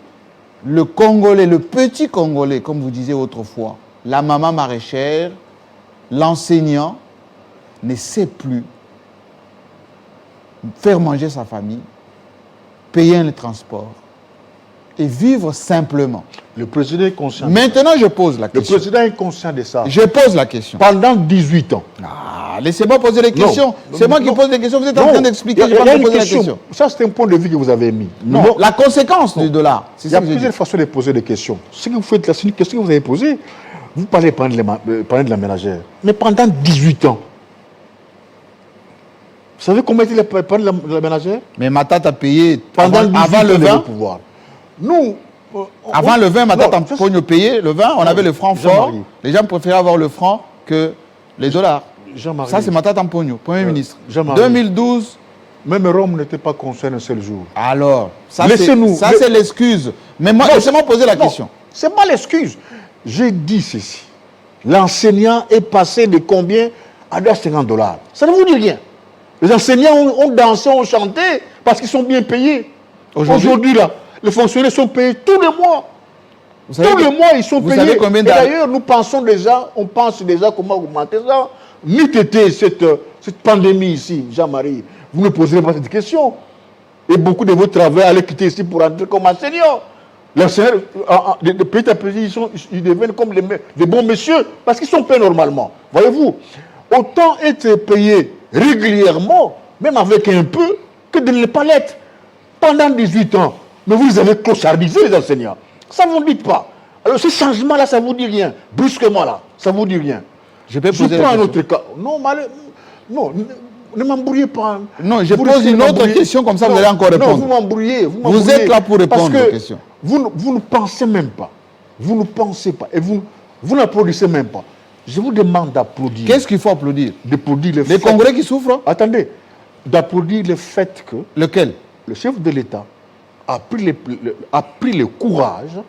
le Congolais, le petit Congolais, comme vous disiez autrefois, la maman maraîchère, l'enseignant, ne sait plus faire manger sa famille, payer le transport et vivre simplement. Le président est conscient. Maintenant, je pose la question. Le président est conscient de ça. Je pose la question. Pendant 18 ans. Ah, laissez-moi poser les questions. C'est moi qui pose les questions. Vous êtes en train d'expliquer. Il y a une question. Ça, c'est un point de vue que vous avez mis. Non, la conséquence du dollar. Il y a plusieurs façons de poser des questions. Ce que vous faites là, c'est une question que vous avez posée. Vous parlez de la ménagère. Mais pendant 18 ans, vous savez combien était le pendant de la ménagère? Mais ma tante a payé pendant avant le vin. Pouvoir. Nous, avant le vin, ma tante a payé le vin. On avait le franc fort. Les gens préféraient avoir le franc que les dollars. Ça, c'est ma tante Pogno, Premier ministre. 2012. Même Rome n'était pas concerné un seul jour. Alors, ça c'est l'excuse. Mais moi, laissez-moi poser la question. Ce n'est pas l'excuse. J'ai dit ceci. L'enseignant est passé de combien à 250 $. Ça ne vous dit rien. Les enseignants ont dansé, ont chanté parce qu'ils sont bien payés. Aujourd'hui, là, les fonctionnaires sont payés tous les mois. Tous les mois, ils sont payés. Et d'ailleurs, nous pensons déjà, on pense déjà comment augmenter ça. N'eût été cette pandémie ici, Jean-Marie, vous ne poserez pas cette question. Et beaucoup de vos travailleurs allaient quitter ici pour entrer comme enseignants. Les enseignants, de petit à petit, ils deviennent comme des bons messieurs parce qu'ils sont payés normalement. Voyez-vous, autant être payé régulièrement, même avec un peu, que de ne pas l'être. Pendant 18 ans, mais vous avez clochardisé les enseignants. Ça ne vous dit pas. Alors ce changement-là, ça ne vous dit rien. Brusquement là, ça ne vous dit rien. Je prends un autre cas. Non, ne m'embrouillez pas. Non, je pose une autre question, comme ça vous allez encore répondre. Non, vous m'embrouillez. Vous êtes là pour répondre aux questions. Vous ne pensez même pas. Vous ne pensez pas. Et vous n'applaudissez même pas. Je vous demande d'applaudir. Qu'est-ce qu'il faut applaudir? D'applaudir les Congolais qui souffrent? Attendez. D'applaudir le fait que... Lequel? Le chef de l'État a pris le courage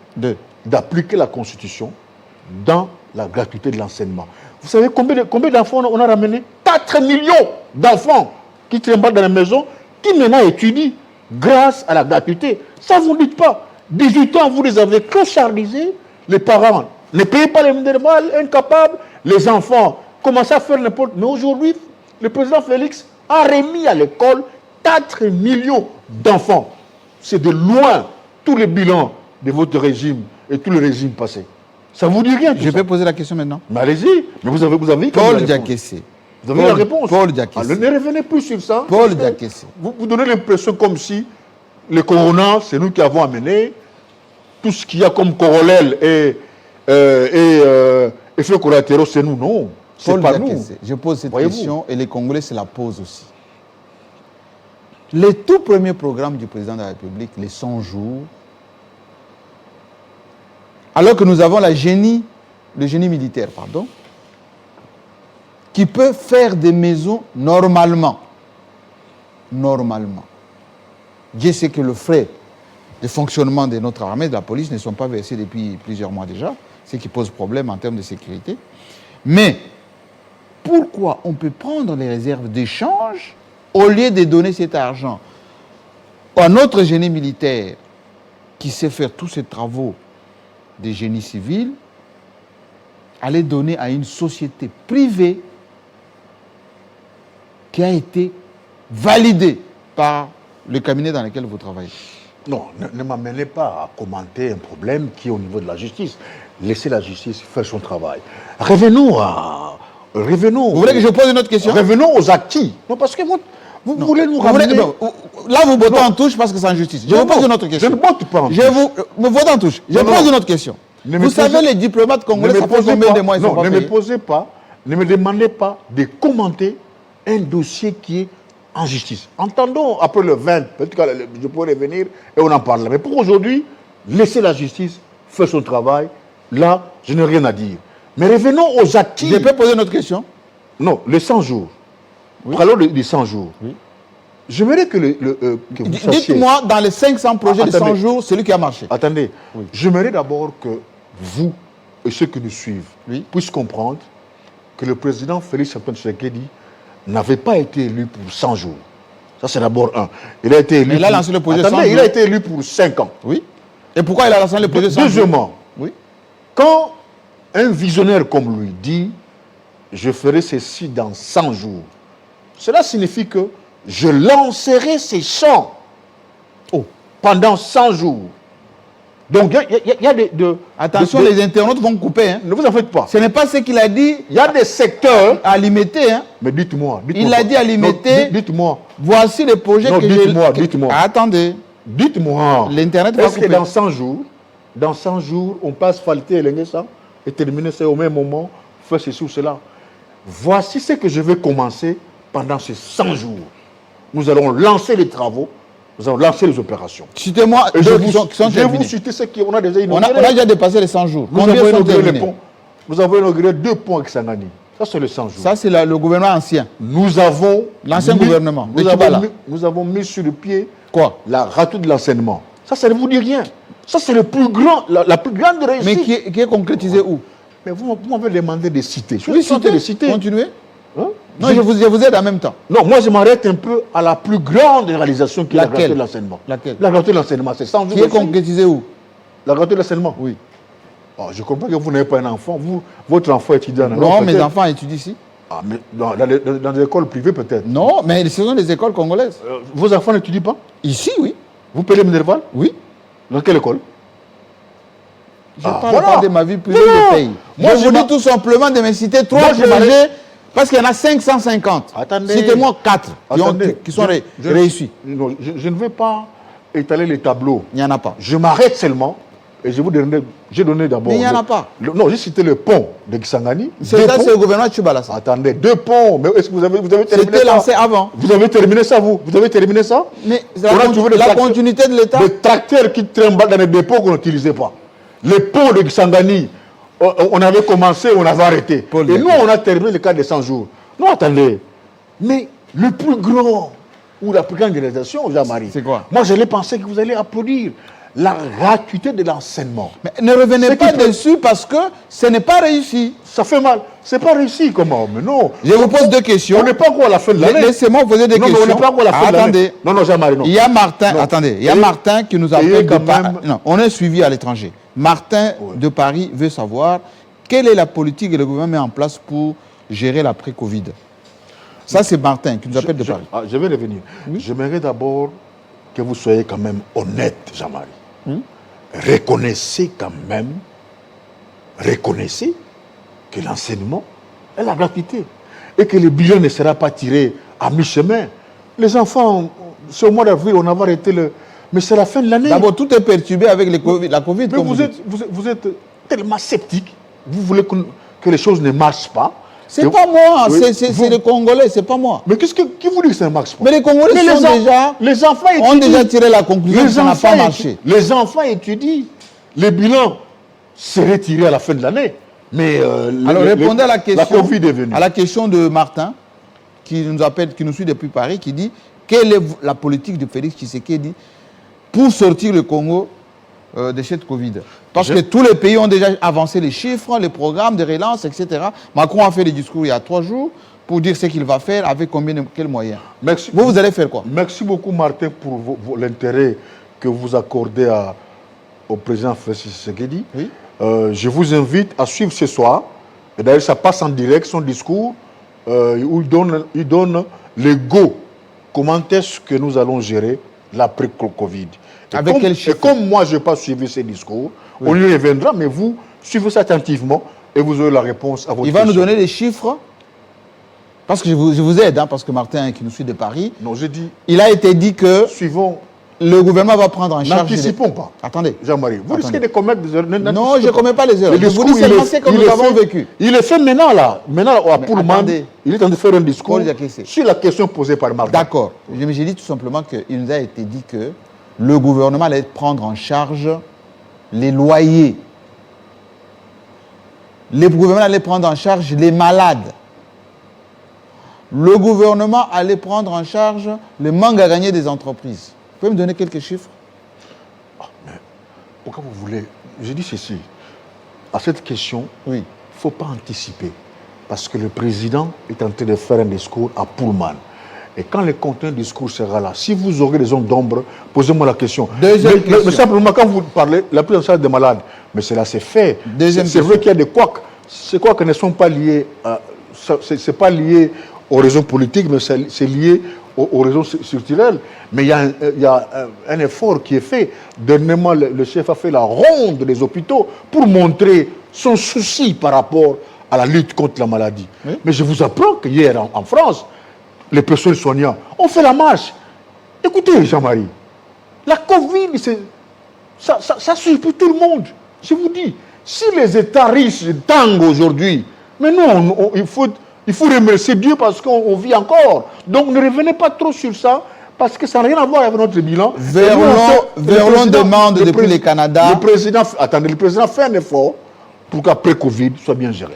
d'appliquer la Constitution dans la gratuité de l'enseignement. Vous savez combien d'enfants on a ramené? 4 millions d'enfants qui travaillent dans la maison, qui maintenant étudient grâce à la gratuité. Ça, vous ne dites pas. 18 ans, vous les avez clochardisés. Les parents ne payent pas les minimales, incapables. Les enfants commencent à faire n'importe quoi. Mais aujourd'hui, le président Félix a remis à l'école 4 millions d'enfants. C'est de loin tous les bilans de votre régime et tous les régimes passés. Ça vous dit rien? Je vais poser la question maintenant. Mais allez-y. Mais vous avez Paul Diakessé. Vous avez la réponse. Paul Diakessé. Ne revenez plus sur ça. Paul Diakessé. Vous donnez l'impression comme si le corona, c'est nous qui avons amené tout ce qu'il y a comme corollaire et effets collatéraux, c'est nous. Non, c'est pas nous. Je pose cette question et les Congolais se la posent aussi. Les tout premiers programmes du président de la République, les 100 jours, alors que nous avons le génie militaire, qui peut faire des maisons normalement. Dieu sait que le frais de fonctionnement de notre armée, de la police, ne sont pas versés depuis plusieurs mois déjà, ce qui pose problème en termes de sécurité. Mais pourquoi on peut prendre les réserves d'échange au lieu de donner cet argent à notre génie militaire qui sait faire tous ces travaux de génie civil, aller donner à une société privée qui a été validée par le cabinet dans lequel vous travaillez? Non, ne m'amenez pas à commenter un problème qui est au niveau de la justice. Laissez la justice faire son travail. Revenons. Vous voulez que je pose une autre question? Revenons aux acquis. Non, parce que vous voulez nous ramener... Là, vous votez en touche parce que c'est en justice. Je vous pose une autre question. Je ne vote pas en touche. Vous votez en touche. Je pose une autre question. Vous savez, les diplomates congolais, ça fait combien de mois ils sont pas payés? Ne me posez pas, ne me demandez pas de commenter un dossier qui est en justice. Entendons après le 20, peut-être que je pourrais revenir et on en parle. Mais pour aujourd'hui, laissez la justice faire son travail. Là, je n'ai rien à dire. Mais revenons aux acquis. Je peux poser une autre question? Non, les 100 jours. Oui. Parlons des 100 jours. Oui. J'aimerais que vous sachiez... Dites-moi, dans les 500 projets de 100 jours, celui qui a marché. Attendez. Oui. J'aimerais d'abord que vous et ceux qui nous suivent puissent comprendre que le président Félix Antoine Tshisekedi n'avait pas été élu pour 100 jours. Ça, c'est d'abord un. Il a été élu. Mais il a lancé le projet Attendez, 100 jours. il a été élu pour 5 ans. Oui. Et pourquoi il a lancé le projet 100 jours? Deuxièmement, Oui. quand un visionnaire comme lui dit « Je ferai ceci dans 100 jours », cela signifie que je lancerai ces champs pendant 100 jours. Donc, il y a Attention, les internautes vont couper. Hein. Ne vous en faites pas. Ce n'est pas ce qu'il a dit. Il y a des secteurs... À limiter. Hein. Mais dites-moi. Il a dit à limiter. Dites-moi. Voici les projets que j'ai... Dites-moi. Attendez. Dites-moi. L'Internet va couper. Est-ce que dans 100 jours, on peut asphalter et léguer ça et terminer ça au même moment, faire ceci ou cela? Voici ce que je vais commencer pendant ces 100 jours. Nous allons lancer les travaux, nous allons lancer les opérations. Citez-moi deux qui sont je vais terminés. vous citer ceux qu'on a déjà inaugurés. On a déjà dépassé les 100 jours. Nous avons inauguré les ponts. Nous avons inauguré 2 ponts avec Sangani. Ça, c'est les 100 jours. Ça, c'est le gouvernement ancien. Nous avons... L'ancien gouvernement. Nous avons mis sur le pied... Quoi? La ratour de l'enseignement. Ça ne vous dit rien. Ça, c'est le plus grand, la plus grande réussite. Mais qui est concrétisé où? Mais vous m'avez demandé de citer. Oui, citer. Continuez. Hein? Non, je vous aide en même temps. Non, moi, je m'arrête un peu à la plus grande réalisation qui est la gratuité de l'enseignement. Laquelle? La gratuité de l'enseignement, c'est 100 jours. Qui est concrétisé où? La gratuité de l'enseignement. Oui. Oh, je comprends que vous n'avez pas un enfant. Votre enfant étudie en Europe. Non, mes enfants étudient ici. Ah, mais dans des écoles privées, peut-être. Non, mais ce sont des écoles congolaises. Vos enfants n'étudient pas? Ici, oui. Vous payez Minerval? Oui. Dans quelle école? Je ne parle pas de ma vie privée de pays. Moi, je vous dis tout simplement de me citer 3 projets, parce qu'il y en a 550. Attendez. Citez-moi 4 qui sont réussis. Non, je ne vais pas étaler les tableaux. Il n'y en a pas. Je m'arrête seulement et je vous donne. J'ai donné d'abord. Mais il n'y en a pas. Non, j'ai cité le pont de Kisangani. C'est ça, c'est le gouvernement de Tchibalassa. Attendez, 2 ponts. Mais est-ce que vous avez terminé ça? C'était lancé avant. Vous avez terminé ça, vous? Vous avez terminé ça? Mais la continuité de l'État. Des tracteurs qui trimballent dans les dépôts qu'on n'utilisait pas. Les ponts de Kisangani, on avait commencé, on avait arrêté. Et nous, on a terminé le cas des 100 jours. Non, attendez. Mais le plus grand ou la plus grande réalisation, Jean-Marie, c'est quoi? Moi, j'allais penser que vous allez applaudir la gratuité de l'enseignement. Mais ne revenez pas dessus parce que ce n'est pas réussi. Ça fait mal. C'est pas réussi, comment? Mais non. Je vous pose 2 questions. On n'est pas encore à la fin de l'année. Laissez-moi poser des questions. Non, on n'est pas encore à la fin de l'année. Attendez. Non, Jean-Marie, non. Il y a Martin, attendez, il y a Martin qui nous appelle de Paris. Non, on est suivi à l'étranger. Martin de Paris veut savoir quelle est la politique que le gouvernement met en place pour gérer l'après-Covid. Ça, c'est Martin qui nous appelle de Paris. Je vais revenir. Oui? J'aimerais d'abord que vous soyez quand même honnête, Jean-Marie. Reconnaissez quand même, que l'enseignement est la gratuité et que le bilan ne sera pas tiré à mi-chemin. Les enfants, c'est au mois d'avril, on va arrêté le... Mais c'est la fin de l'année. D'abord, tout est perturbé avec la Covid. Mais vous êtes tellement sceptique. Vous voulez que les choses ne marchent pas. C'est pas moi, c'est les Congolais, c'est pas moi. Mais qui vous dit que ça ne marche pas? Mais les Congolais les enfants ont déjà tiré la conclusion que ça n'a pas marché. Les enfants étudient. Les bilans seraient tirés à la fin de l'année. Mais alors répondez à la question, la Covid est venue. À la question de Martin, qui nous appelle, qui nous suit depuis Paris, qui dit quelle est la politique de Félix Tshisekedi pour sortir le Congo de cette Covid. Parce que tous les pays ont déjà avancé les chiffres, les programmes de relance, etc. Macron a fait des discours il y a 3 jours pour dire ce qu'il va faire, avec quels moyens. Merci. Vous allez faire quoi? Merci beaucoup, Martin, pour l'intérêt que vous accordez au président Félix Tshisekedi. Oui. Je vous invite à suivre ce soir. Et d'ailleurs, ça passe en direct, son discours, où il donne le go. Comment est-ce que nous allons gérer l'après-Covid? Avec quel chiffre? Et comme moi, je n'ai pas suivi ces discours, on y reviendra, mais vous, suivez ça attentivement et vous aurez la réponse à votre question. Il va nous donner les chiffres, parce que je vous aide, hein, parce que Martin, qui nous suit de Paris, non, j'ai dit, il a été dit que le gouvernement va prendre en charge... N'anticipons pas. Attendez. Jean-Marie, vous risquez de commettre des erreurs. Non, je ne commets pas les erreurs. Je vous dis seulement ce que nous avons vécu. Il est fait maintenant, là. Maintenant, pour le moment, il est en train de faire un discours sur la question posée par Martin. D'accord. J'ai dit tout simplement qu'il nous a été dit que le gouvernement allait prendre en charge les loyers. Le gouvernement allait prendre en charge les malades. Le gouvernement allait prendre en charge le manque à gagner des entreprises. Vous pouvez me donner quelques chiffres? Mais pourquoi vous voulez... Je dis ceci. À cette question, il ne faut pas anticiper. Parce que le président est en train de faire un discours à Pullman. Et quand le contenu du discours sera là, si vous aurez des zones d'ombre, posez-moi la question. Deuxième question. Mais simplement, quand vous parlez, la prise en charge des malades, mais cela c'est fait. C'est vrai qu'il y a des couacs. Ces couacs ne sont pas liés c'est pas lié aux raisons politiques, mais c'est lié aux raisons structurelles. Mais il y a un effort qui est fait. Dernièrement, le chef a fait la ronde des hôpitaux pour montrer son souci par rapport à la lutte contre la maladie. Oui. Mais je vous apprends qu'hier en France, les personnels soignants ont fait la marche. Écoutez, Jean-Marie, la Covid, ça surprend tout le monde. Je vous dis, si les États riches tanguent aujourd'hui, mais nous, il faut remercier Dieu parce qu'on vit encore. Donc ne revenez pas trop sur ça, parce que ça n'a rien à voir avec notre bilan. Verlon demande depuis le Canada... Le président fait un effort pour qu'après Covid soit bien géré.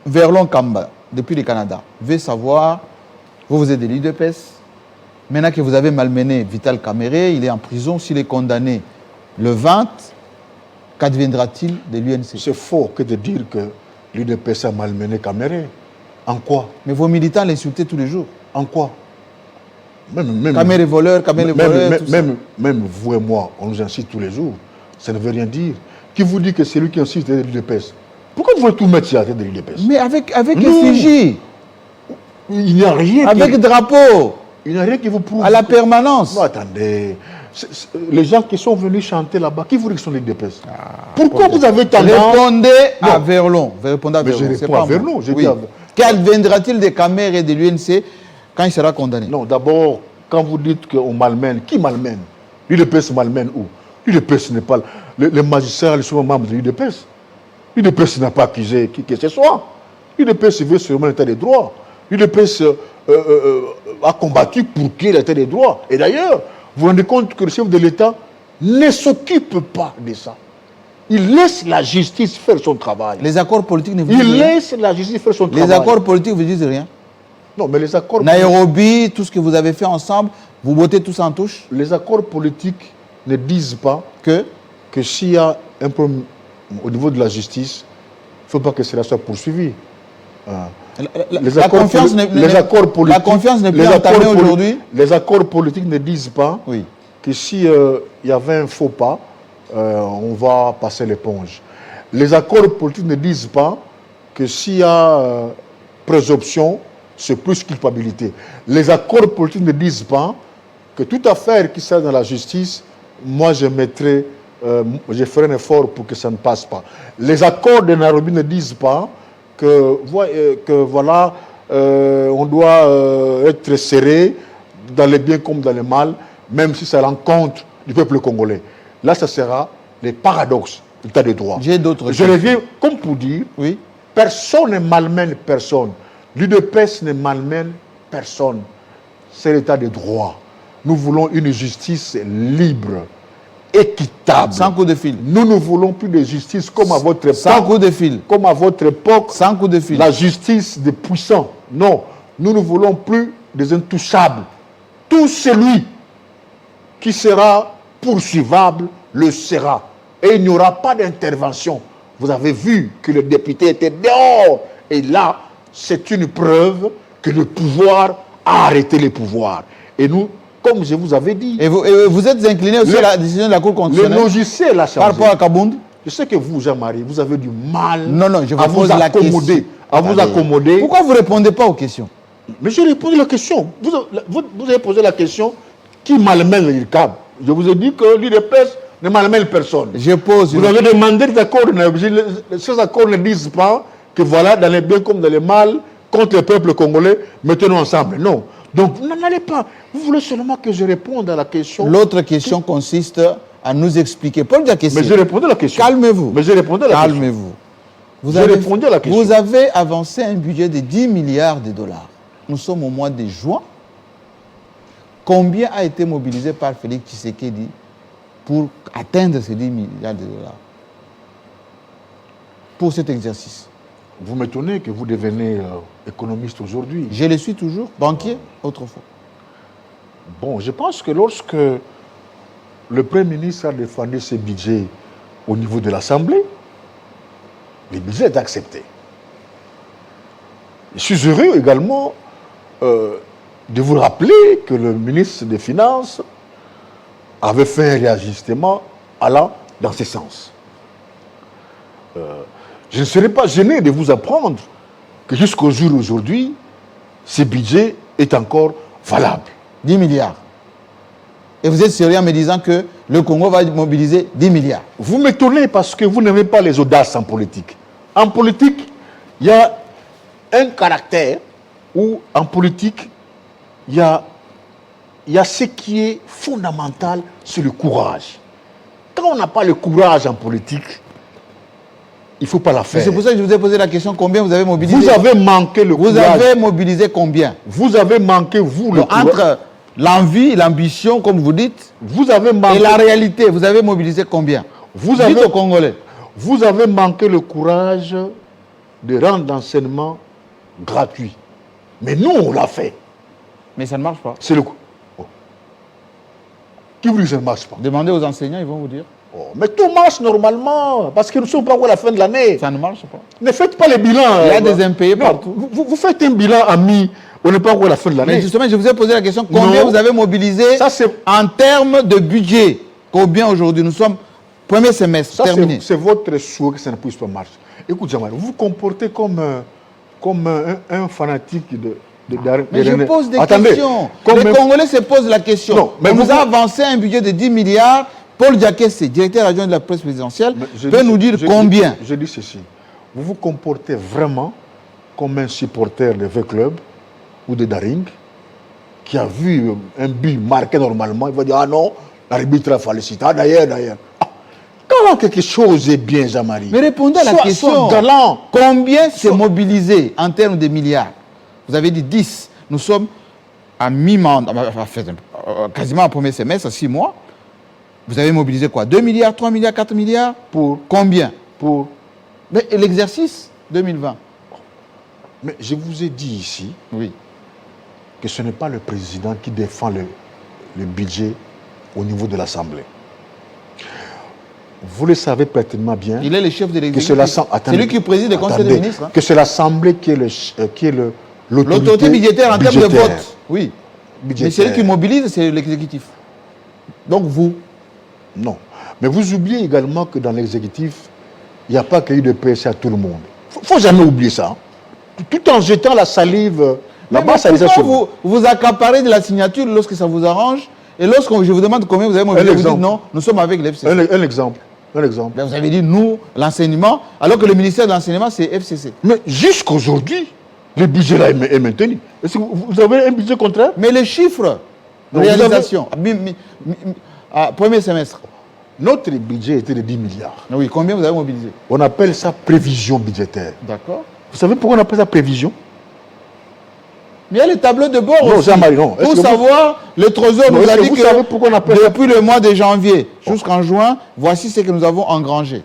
Verlon Kamba, depuis le Canada, veut savoir, vous êtes de l'UDPS, maintenant que vous avez malmené Vital Kamere, il est en prison, s'il est condamné le 20, qu'adviendra-t-il de l'UNC? C'est faux que de dire que l'UDPS a malmené Kamere. En quoi? Mais vos militants l'insultaient tous les jours. En quoi? Kamere voleur, Kamere voleur, même vous et moi, on nous incite tous les jours. Ça ne veut rien dire. Qui vous dit que c'est lui qui incite l'UDPS? Pourquoi vous voulez tout mettre sur la tête de l'UDPS? Mais avec effigie. Il n'y a rien. Avec drapeau. Il n'y a rien qui vous prouve. À la permanence. Non, attendez. Les gens qui sont venus chanter là-bas, qui vous dit que sont les UDPS? Pourquoi vous avez tendance... Répondez à Verlon. Répondez à Verlon. Je réponds à Verlon. Qu'adviendra-t-il des Kamere et de l'UNC quand il sera condamné? Non, d'abord, quand vous dites qu'on malmène, qui malmène? L'UDPS malmène où? L'UDPS n'est pas... Les magistrats sont membres de l'UDPS. L'UDPS n'a pas accusé qui que ce soit. L'UDPS veut seulement l'état des droits. L'UDPS a combattu pour qu'il y ait l'état des droits. Et d'ailleurs, vous vous rendez compte que le chef de l'État ne s'occupe pas de ça. Il laisse la justice faire son travail. Les accords politiques ne vous disent rien. Il laisse la justice faire son travail. Les accords politiques vous disent rien. Non, mais les accords... Nairobi, tout ce que vous avez fait ensemble, vous votez tous en touche. Les accords politiques ne disent pas que s'il y a un problème au niveau de la justice, il ne faut pas que cela soit poursuivi. La confiance n'est plus entamée aujourd'hui. Les accords politiques ne disent pas que s'il y avait un faux pas, on va passer l'éponge. Les accords politiques ne disent pas que s'il y a présomption, c'est plus culpabilité. Les accords politiques ne disent pas que toute affaire qui sera dans la justice, moi je ferai un effort pour que ça ne passe pas. Les accords de Nairobi ne disent pas que voilà, on doit être serré dans les biens comme dans les mal, même si ça rencontre du peuple congolais. Là, ça sera les paradoxes de l'état de droit. J'ai d'autres Je reviens comme pour dire, personne ne malmène personne. L'UDPS ne malmène personne. C'est l'état de droit. Nous voulons une justice libre, équitable. Sans coup de fil. Nous ne voulons plus de justice comme à votre époque. Sans coup de fil. Comme à votre époque. Sans coup de fil. La justice des puissants. Non. Nous ne voulons plus des intouchables. Tout celui qui sera poursuivable le sera. Et il n'y aura pas d'intervention. Vous avez vu que le député était dehors. Et là, c'est une preuve que le pouvoir a arrêté les pouvoirs. Et nous, comme je vous avais dit... Et vous êtes incliné aussi à la décision de la Cour constitutionnelle? Le logiciel a changé. Par rapport à Kabound? Je sais que vous, Jean-Marie, vous avez du mal je vous pose la question. À vous accommoder. Pourquoi vous ne répondez pas aux questions? Mais je réponds à la question. Vous avez posé la question, qui malmène l'IRCAB? Je vous ai dit que l'UDPS ne malmène personne. Vous avez demandé des accords. Ces accords ne disent pas que voilà, dans les biens comme dans les mal, contre le peuple congolais, mettez-nous ensemble. Non. Donc, n'allez pas. Vous voulez seulement que je réponde à la question. L'autre question consiste à nous expliquer. Pas la question. Mais je répondais à la question. Calmez-vous. Mais je répondais à la question. Calmez-vous. Vous vous avez avancé un budget de 10 milliards de dollars. Nous sommes au mois de juin. Combien a été mobilisé par Félix Tshisekedi pour atteindre ces 10 milliards de dollars pour cet exercice? Vous m'étonnez que vous devenez économiste aujourd'hui. Je le suis toujours, banquier autrefois. Bon, je pense que lorsque le Premier ministre a défendu ce budget au niveau de l'Assemblée, le budget est accepté. Je suis heureux également de vous rappeler que le ministre des Finances avait fait un réajustement allant dans ce sens. Je ne serai pas gêné de vous apprendre que jusqu'au jour d'aujourd'hui, ce budget est encore valable. 10 milliards. Et vous êtes sérieux en me disant que le Congo va mobiliser 10 milliards. Vous m'étonnez parce que vous n'aimez pas les audaces en politique. En politique, il y a un caractère où, en politique, il y a ce qui est fondamental, c'est le courage. Quand on n'a pas le courage en politique, il ne faut pas la faire. C'est pour ça que je vous ai posé la question, combien vous avez mobilisé? Vous avez manqué le courage. Vous avez mobilisé combien? Vous avez manqué, vous, le courage. Entre l'envie, l'ambition, comme vous dites, vous avez manqué, et la réalité, vous avez mobilisé combien? Vous dites avez, aux Congolais. Vous avez manqué le courage de rendre l'enseignement gratuit. Mais nous, on l'a fait. Mais ça ne marche pas. C'est le coup. Oh. Qui vous dit que ça ne marche pas? Demandez aux enseignants, ils vont vous dire. Oh. Mais tout marche normalement, parce que nous ne sommes pas encore à la fin de l'année. Ça ne marche pas. Ne faites pas les bilans. Il y a des impayés partout. Vous faites un bilan à mi, on n'est pas encore à la fin de l'année. Mais justement, je vous ai posé la question, combien vous avez mobilisé ça, en termes de budget? Combien aujourd'hui? Nous sommes premier semestre, ça, terminé. C'est votre souhait que ça ne puisse pas marcher. Écoute, Jamal, vous vous comportez comme un fanatique mais je pose des Attendez, questions. Les Congolais se posent la question. Non, mais on nous a avancé un budget de 10 milliards. Paul Diakessé, directeur adjoint de la presse présidentielle, peut nous dire combien? Je dis ceci. Vous vous comportez vraiment comme un supporter de V-Club ou de Daring qui a vu un but marqué normalement. Il va dire, ah non, l'arbitre a fallu citer. Ah, d'ailleurs. Ah, quand quelque chose est bien, Jean-Marie. Mais répondez à la question. Sois galant. Combien s'est mobilisé en termes de milliards? Vous avez dit 10. Nous sommes à mi-mandat, quasiment au premier semestre, à 6 mois. Vous avez mobilisé quoi? 2 milliards, 3 milliards, 4 milliards? Pour combien? Pour l'exercice 2020. Mais je vous ai dit ici que ce n'est pas le président qui défend le budget au niveau de l'Assemblée. Vous le savez pertinemment bien. Il est le chef de l'exécutif. C'est lui qui préside le Conseil des ministres. Hein. Que c'est l'Assemblée qui est l'autorité budgétaire en termes de vote. Oui. Budgétaire. Mais celui qui mobilise, c'est l'exécutif. Donc vous. Non. Mais vous oubliez également que dans l'exécutif, il n'y a pas qu'il y ait de PSC à tout le monde. Il ne faut jamais oublier ça. Tout en jetant la salive, là-bas, ça les a pourquoi vous accaparez de la signature lorsque ça vous arrange, et lorsque je vous demande combien vous avez mobilisé, vous dites non, nous sommes avec l'FCC. Un exemple. Ben vous avez dit nous, l'enseignement, alors que le ministère de l'enseignement, c'est FCC. Mais jusqu'aujourd'hui, le budget là est maintenu. Est-ce que vous avez un budget contraire? Mais les chiffres de réalisation, premier semestre. Notre budget était de 10 milliards. Oui, combien vous avez mobilisé? On appelle ça prévision budgétaire. D'accord. Vous savez pourquoi on appelle ça prévision? Mais il y a les tableaux de bord non, aussi. Non. Pour savoir, le Trésor nous a dit que depuis le mois de janvier jusqu'en juin, voici ce que nous avons engrangé.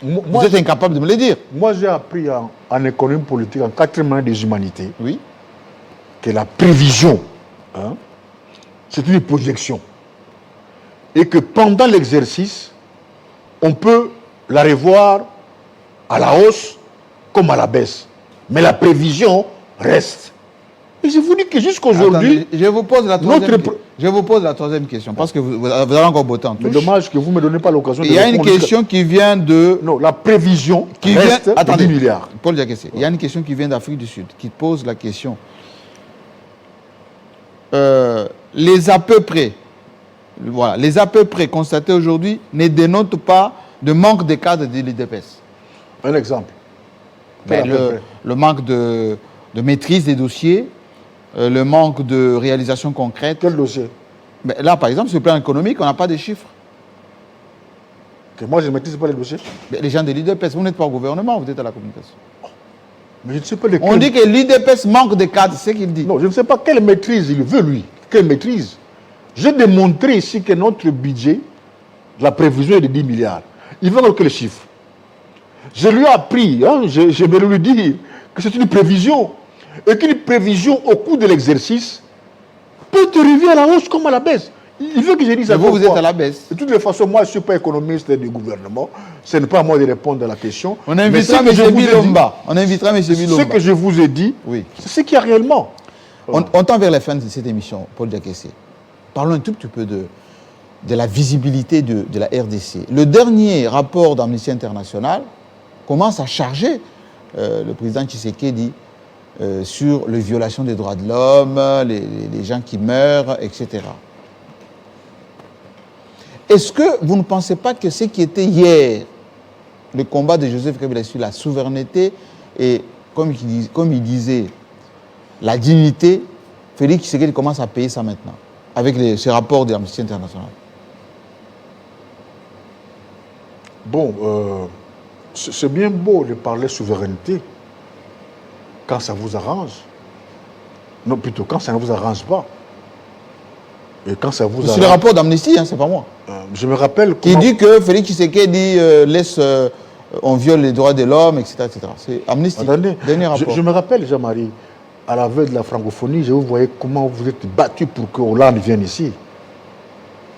Vous êtes incapable de me le dire. Moi, j'ai appris en économie politique, en 4e année des humanités, que la prévision, c'est une projection. Et que pendant l'exercice, on peut la revoir à la hausse comme à la baisse. Mais la prévision reste. Et je vous dis que jusqu'aujourd'hui... Je vous pose la troisième question, parce que vous avez encore beau temps. C'est dommage que vous ne me donnez pas l'occasion de répondre. Il y a une question qui vient de... Non, la prévision qui reste de 10 milliards. Paul Diakessé, il y a une question qui vient d'Afrique du Sud, qui pose la question. Les à peu près constatés aujourd'hui ne dénotent pas de manque de cadres de l'IDPS. Un exemple. Le manque de maîtrise des dossiers, le manque de réalisation concrète. Quel dossier? Là, par exemple, sur le plan économique, on n'a pas de chiffres. Que moi, je ne maîtrise pas les dossiers? Les gens de l'IDPS, vous n'êtes pas au gouvernement, vous êtes à la communication. Mais je ne sais pas On dit que l'IDPS manque de cadres, c'est ce qu'il dit. Non, je ne sais pas quelle maîtrise il veut, lui. Quelle maîtrise? J'ai démontré ici que notre budget, la prévision est de 10 milliards. Il veut que les chiffres. Je lui ai appris, je vais lui dire que c'est une prévision. Et qu'une prévision au cours de l'exercice peut arriver à la hausse comme à la baisse. Il veut que je dise ça. Vous êtes à la baisse. De toutes les façons, moi, je ne suis pas économiste du gouvernement. Ce n'est pas à moi de répondre à la question. On invitera M. Bilomba. Ce que je vous ai dit, c'est ce qu'il y a réellement. On tend vers la fin de cette émission, Paul Diakessé. Parlons un tout petit peu de la visibilité de la RDC. Le dernier rapport d'Amnesty International commence à charger le président Tshisekedi sur les violations des droits de l'homme, les gens qui meurent, etc. Est-ce que vous ne pensez pas que ce qui était hier, le combat de Joseph Kabila sur la souveraineté et, comme il disait, la dignité, Félix Tshisekedi commence à payer ça maintenant, avec ce rapport de l'Amnesty International? Bon, c'est bien beau de parler souveraineté quand ça vous arrange. Non, plutôt quand ça ne vous arrange pas. Et quand ça vous arrange... C'est le rapport d'Amnesty, hein, c'est pas moi. Je me rappelle... Qui dit que Félix Tshisekedi laisse... on viole les droits de l'homme, etc., etc. C'est Amnesty. Attendez, dernier rapport. Je me rappelle, Jean-Marie, à la veille de la francophonie, je vous voyais comment vous êtes battu pour que Hollande vienne ici.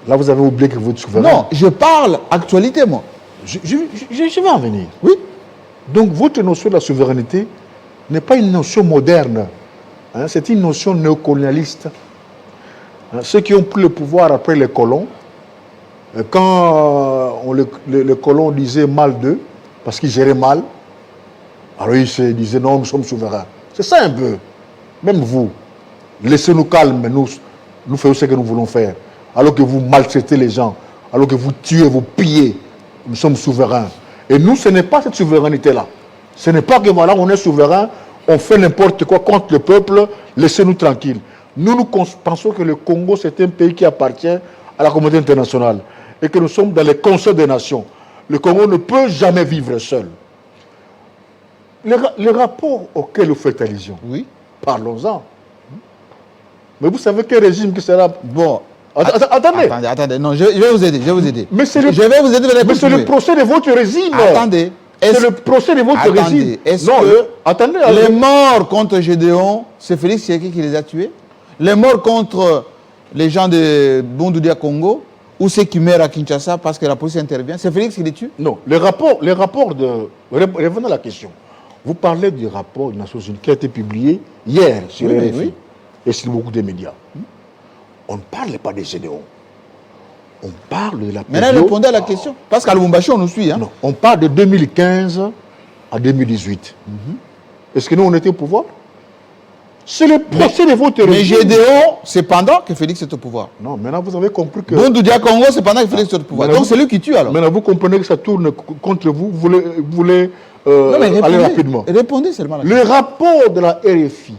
Là, vous avez oublié que vous êtes souverain. Non, je parle actualité, moi. Je vais en venir. Oui. Donc, votre notion de la souveraineté n'est pas une notion moderne. Hein, c'est une notion néocolonialiste. Hein, ceux qui ont pris le pouvoir après les colons, quand les colons disaient mal d'eux, parce qu'ils géraient mal, alors ils se disaient non, nous sommes souverains. C'est ça un peu. Même vous, laissez-nous calmes, nous faisons ce que nous voulons faire. Alors que vous maltraitez les gens, alors que vous tuez, vous pillez, nous sommes souverains. Et nous, ce n'est pas cette souveraineté-là. Ce n'est pas que voilà, on est souverain, on fait n'importe quoi contre le peuple, laissez-nous tranquilles. Nous pensons que le Congo, c'est un pays qui appartient à la communauté internationale et que nous sommes dans les conseils des nations. Le Congo ne peut jamais vivre seul. Le rapport auquel vous faites allusion, oui, parlons-en. Mais vous savez quel régime qui sera... Bon, attendez. Attendez, non, je vais vous aider, Mais c'est le procès de votre régime. Attendez. C'est le procès de votre régime. Est-ce que les morts contre Gédéon, c'est Félix Tshisekedi qui les a tués? Les morts contre les gens de Bundoudia Congo, ou ceux qui meurent à Kinshasa parce que la police intervient, c'est Félix qui les tue? Non, les rapports de... Revenons à la question. Vous parlez du rapport des Nations Unies qui a été publié hier sur RFI et sur beaucoup de médias. On ne parle pas des Gédéons. On parle de la période... Maintenant, répondez à la question. Parce qu'à Lubumbashi, on nous suit. Hein? Non, on parle de 2015 à 2018. Est-ce que nous, on était au pouvoir? C'est le procès de votre régime. Mais Gédéon, c'est pendant que Félix est au pouvoir. Non, maintenant, vous avez compris que... Bundoudia Congo, c'est pendant que Félix est au pouvoir. Donc, c'est lui qui tue, alors. Maintenant, vous comprenez que ça tourne contre vous. Vous voulez non, mais aller rapidement. Répondez seulement à la question. Le rapport de la RFI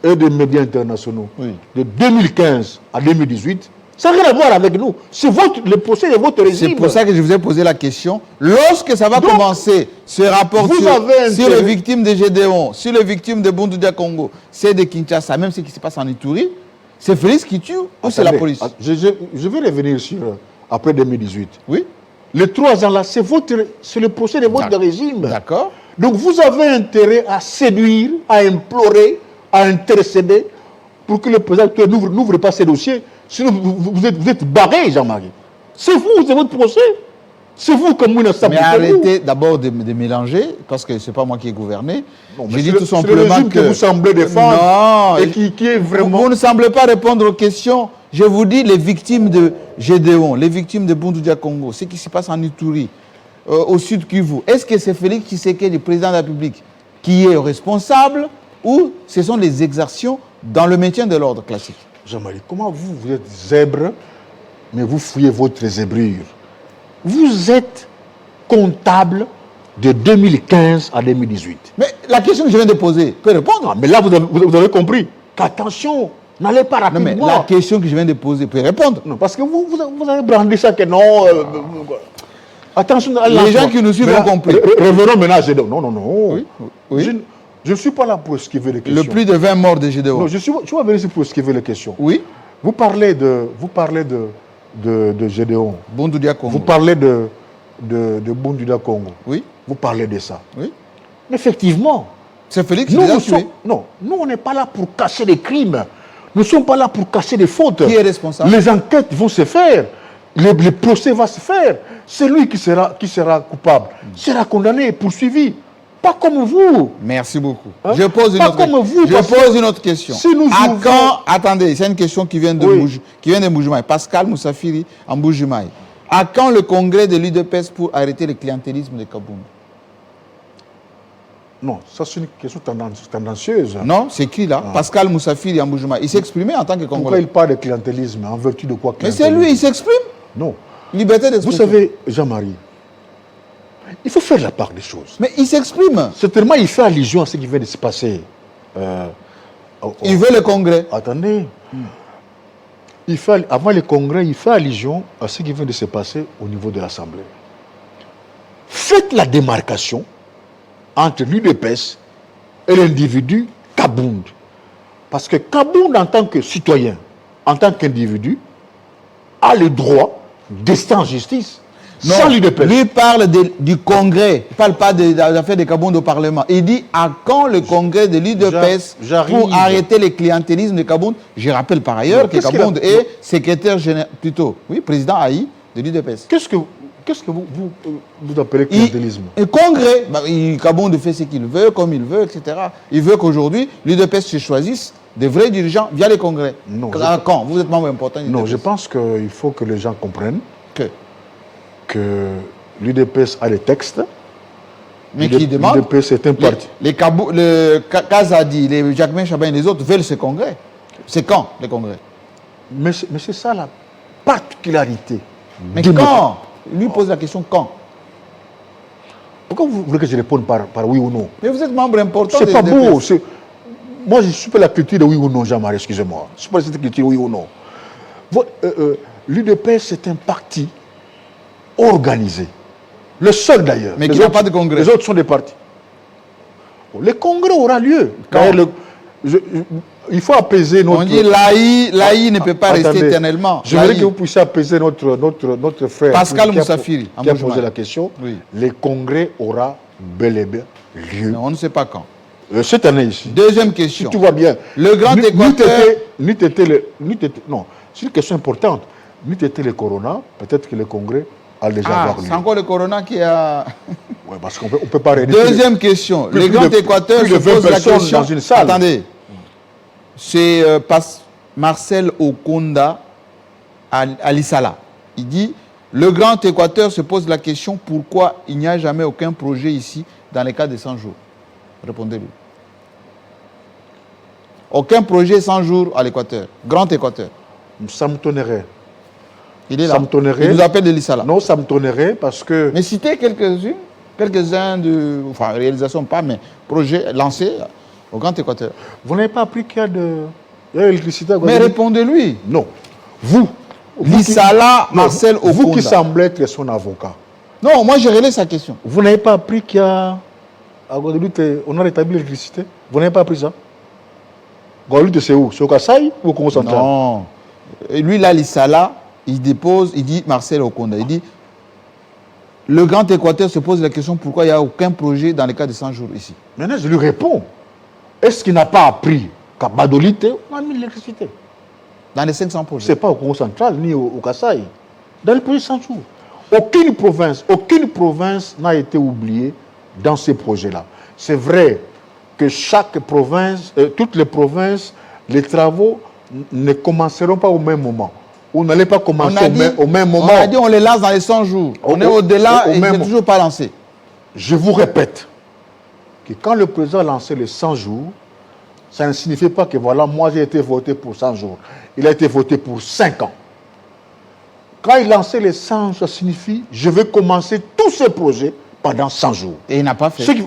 et des médias internationaux de 2015 à 2018, ça n'a rien à voir avec nous. C'est le procès de votre régime. C'est pour ça que je vous ai posé la question. Lorsque ça va commencer, ce rapport sur les victimes de Gédéon, sur les victimes de Bundoudia Congo, c'est de Kinshasa, même ce qui se passe en Ituri, c'est Félix qui tue ou c'est la police? Je vais revenir sur après 2018. Oui. Les 3 ans là, c'est le procès de votre régime. D'accord. Donc vous avez intérêt à séduire, à implorer, à intercéder pour que le président n'ouvre pas ses dossiers. Sinon, vous êtes barré, Jean-Marie. C'est vous, c'est votre procès. C'est vous comme une Mais arrêtez d'abord de mélanger, parce que ce n'est pas moi qui ai gouverné. Je dis tout simplement que vous semblez défendre et qui est vraiment... Vous ne semblez pas répondre aux questions. Je vous dis, les victimes de Gédéon, les victimes de Bundoudia Congo, ce qui se passe en Ituri, au sud Kivu, est-ce que c'est Félix Tshisekedi, le président de la République, qui est responsable ou ce sont les exactions dans le maintien de l'ordre classique? Jean-Marie, comment vous êtes zèbre, mais vous fouillez votre zébrure? Vous êtes comptable de 2015 à 2018. Mais la question que je viens de poser peut répondre. Mais là, vous avez compris qu'attention, n'allez pas rapidement. Non, mais la question que je viens de poser peut répondre. Non, parce que vous avez brandi ça que non... attention, les gens qui nous suivent ont compris. Revenons maintenant à Gédéon. Non. Oui. Je ne suis pas là pour esquiver les questions. Le plus de 20 morts de Gédéon. Non, je suis venu ici pour esquiver les questions. Oui. Vous parlez de Gédéon. Bundoudia Congo. Vous parlez de Bundoudia Congo. Oui. Vous parlez de ça. Oui. Mais effectivement. C'est Félix qui les a tués. Non, nous on n'est pas là pour cacher des crimes. Nous ne sommes pas là pour cacher des fautes. Qui est responsable? Les enquêtes vont se faire. Les procès vont se faire. C'est lui qui sera coupable. Sera condamné et poursuivi. Pas comme vous. Merci beaucoup. Hein? Je pose une Pas autre comme vous, Je parce que pose une autre question. si nous À ouvrons- quand, attendez, c'est une question qui vient de Oui. Mbujimaï. Pascal Moussafiri en Mbujimaï. À quand le congrès de l'UDPS pour arrêter le clientélisme de Kabound? Non, ça c'est une question tendancieuse. Non, c'est qui là? Pascal Moussafiri en Mbujimaï. Il s'est exprimé en tant que Pourquoi Congolais. il parle de clientélisme? En vertu de quoi Mais c'est clientélisme? lui, il s'exprime. Non. Liberté Vous d'expression. savez, Jean-Marie, il faut faire la part des choses. Mais il s'exprime. Certainement, il fait allusion à ce qui vient de se passer. Il veut le congrès. Attendez. Avant le congrès, il fait allusion à ce qui vient de se passer au niveau de l'Assemblée. Faites la démarcation entre l'UDPS et l'individu Kabound. Parce que Kabound, en tant que citoyen, en tant qu'individu, a le droit d'ester en justice. Non, Sans l'UDPS. lui parle du congrès. Il ne parle pas des affaires de Kabound au Parlement. Il dit à quand le congrès de l'UDPS J'arrive. pour arrêter le clientélisme de Kabound. Je rappelle par ailleurs Non, que qu'est-ce qu'il Kabound a- est secrétaire général, plutôt, oui, président AI de l'UDPS. Qu'est-ce que vous appelez clientélisme? Et congrès, Kabound fait ce qu'il veut, comme il veut, etc. Il veut qu'aujourd'hui, l'UDPS se choisisse des vrais dirigeants via les congrès. Non, À quand? Vous êtes membre important du Non, l'UDPS. je pense qu'il faut que les gens comprennent Que l'UDPS a des textes. Mais qui demande L'UDPS est un parti. le Kazadi, les Jacquemin Chabin et les autres veulent ce congrès. C'est quand, le congrès? Mais c'est ça la particularité. Mais démocratique. quand? Lui pose la question quand? Pourquoi vous voulez que je réponde par oui ou non? Mais vous êtes membre important. C'est des pas UDPS. beau. Moi, je ne suis pas la culture de oui ou non, Jean-Marie, excusez-moi. Je ne suis pas cette culture de oui ou non. L'UDPS, c'est un parti organisé. Le seul d'ailleurs. Mais Les qui n'a autres- pas de congrès. Les autres sont des partis. Le congrès aura lieu. Quand? D'ailleurs, il faut apaiser notre... On dit l'AI ne peut pas rester Attendez. éternellement. Je voudrais L'AI. que vous puissiez apaiser notre frère Pascal qui a- Moussafiri, qui a en Bourg-Maï. posé la question. Oui. Le congrès aura bel et bien lieu. Non, on ne sait pas quand. Cette année ici. Deuxième question. Si tout va bien. Le Grand Équateur- Non, c'est une question importante. N'eût été le corona, peut-être que le congrès a déjà avoir lieu. C'est encore le corona qui a... Ouais, parce qu'on peut pas réunir. Deuxième question. plus Le Grand de- Équateur plus se de 20 pose la personnes question... dans une salle. Attendez. C'est Marcel Okonda à Lissala. Il dit, le Grand Équateur se pose la question pourquoi il n'y a jamais aucun projet ici dans les cas de 100 jours. Répondez-lui. Aucun projet 100 jours à l'Équateur. Grand Équateur. Ça me tonnerait. Il est là. Ça me tonnerait. Il nous appelle de Lissala. Non, ça me tonnerait parce que... Mais citez quelques-uns de... Enfin, réalisation pas, mais projets lancés au Grand Équateur. Vous n'avez pas appris qu'il y a de l'électricité à Mais Guadeloupe? répondez-lui. Non. Vous Lissala, qui- Marcel non, vous qui Okonda. semblez être son avocat, Non, moi j'ai relais sa question. vous n'avez pas appris qu'il y a... À Guadeloupe, on a rétabli l'électricité? Vous n'avez pas appris ça? Guadeloupe, c'est où? C'est au Kasaï ou au Congo central? Non. Et lui, là, Lissala, il dépose, il dit, Marcel Okonda, il dit, le Grand Équateur se pose la question pourquoi il n'y a aucun projet dans les cas de 100 jours ici. Maintenant, je lui réponds. Est-ce qu'il n'a pas appris qu'à Badolite, on a mis l'électricité? Dans les 500 Ce projets. n'est pas au Congo central ni au Kasaï. Dans le projet 100 jours. Aucune province n'a été oubliée dans ces projets-là. C'est vrai que chaque province, toutes les provinces, les travaux ne commenceront pas au même moment. Ou n'allaient pas commencer au même moment. On a dit on les lance dans les 100 jours. On est au-delà et c'est toujours pas lancé. Je vous répète que quand le président a lancé les 100 jours, ça ne signifie pas que voilà, moi j'ai été voté pour 100 jours. Il a été voté pour 5 ans. Quand il lançait les 100 jours, ça signifie je vais commencer tous ces projets pendant 100 jours. Et il n'a pas fait. Ce qui-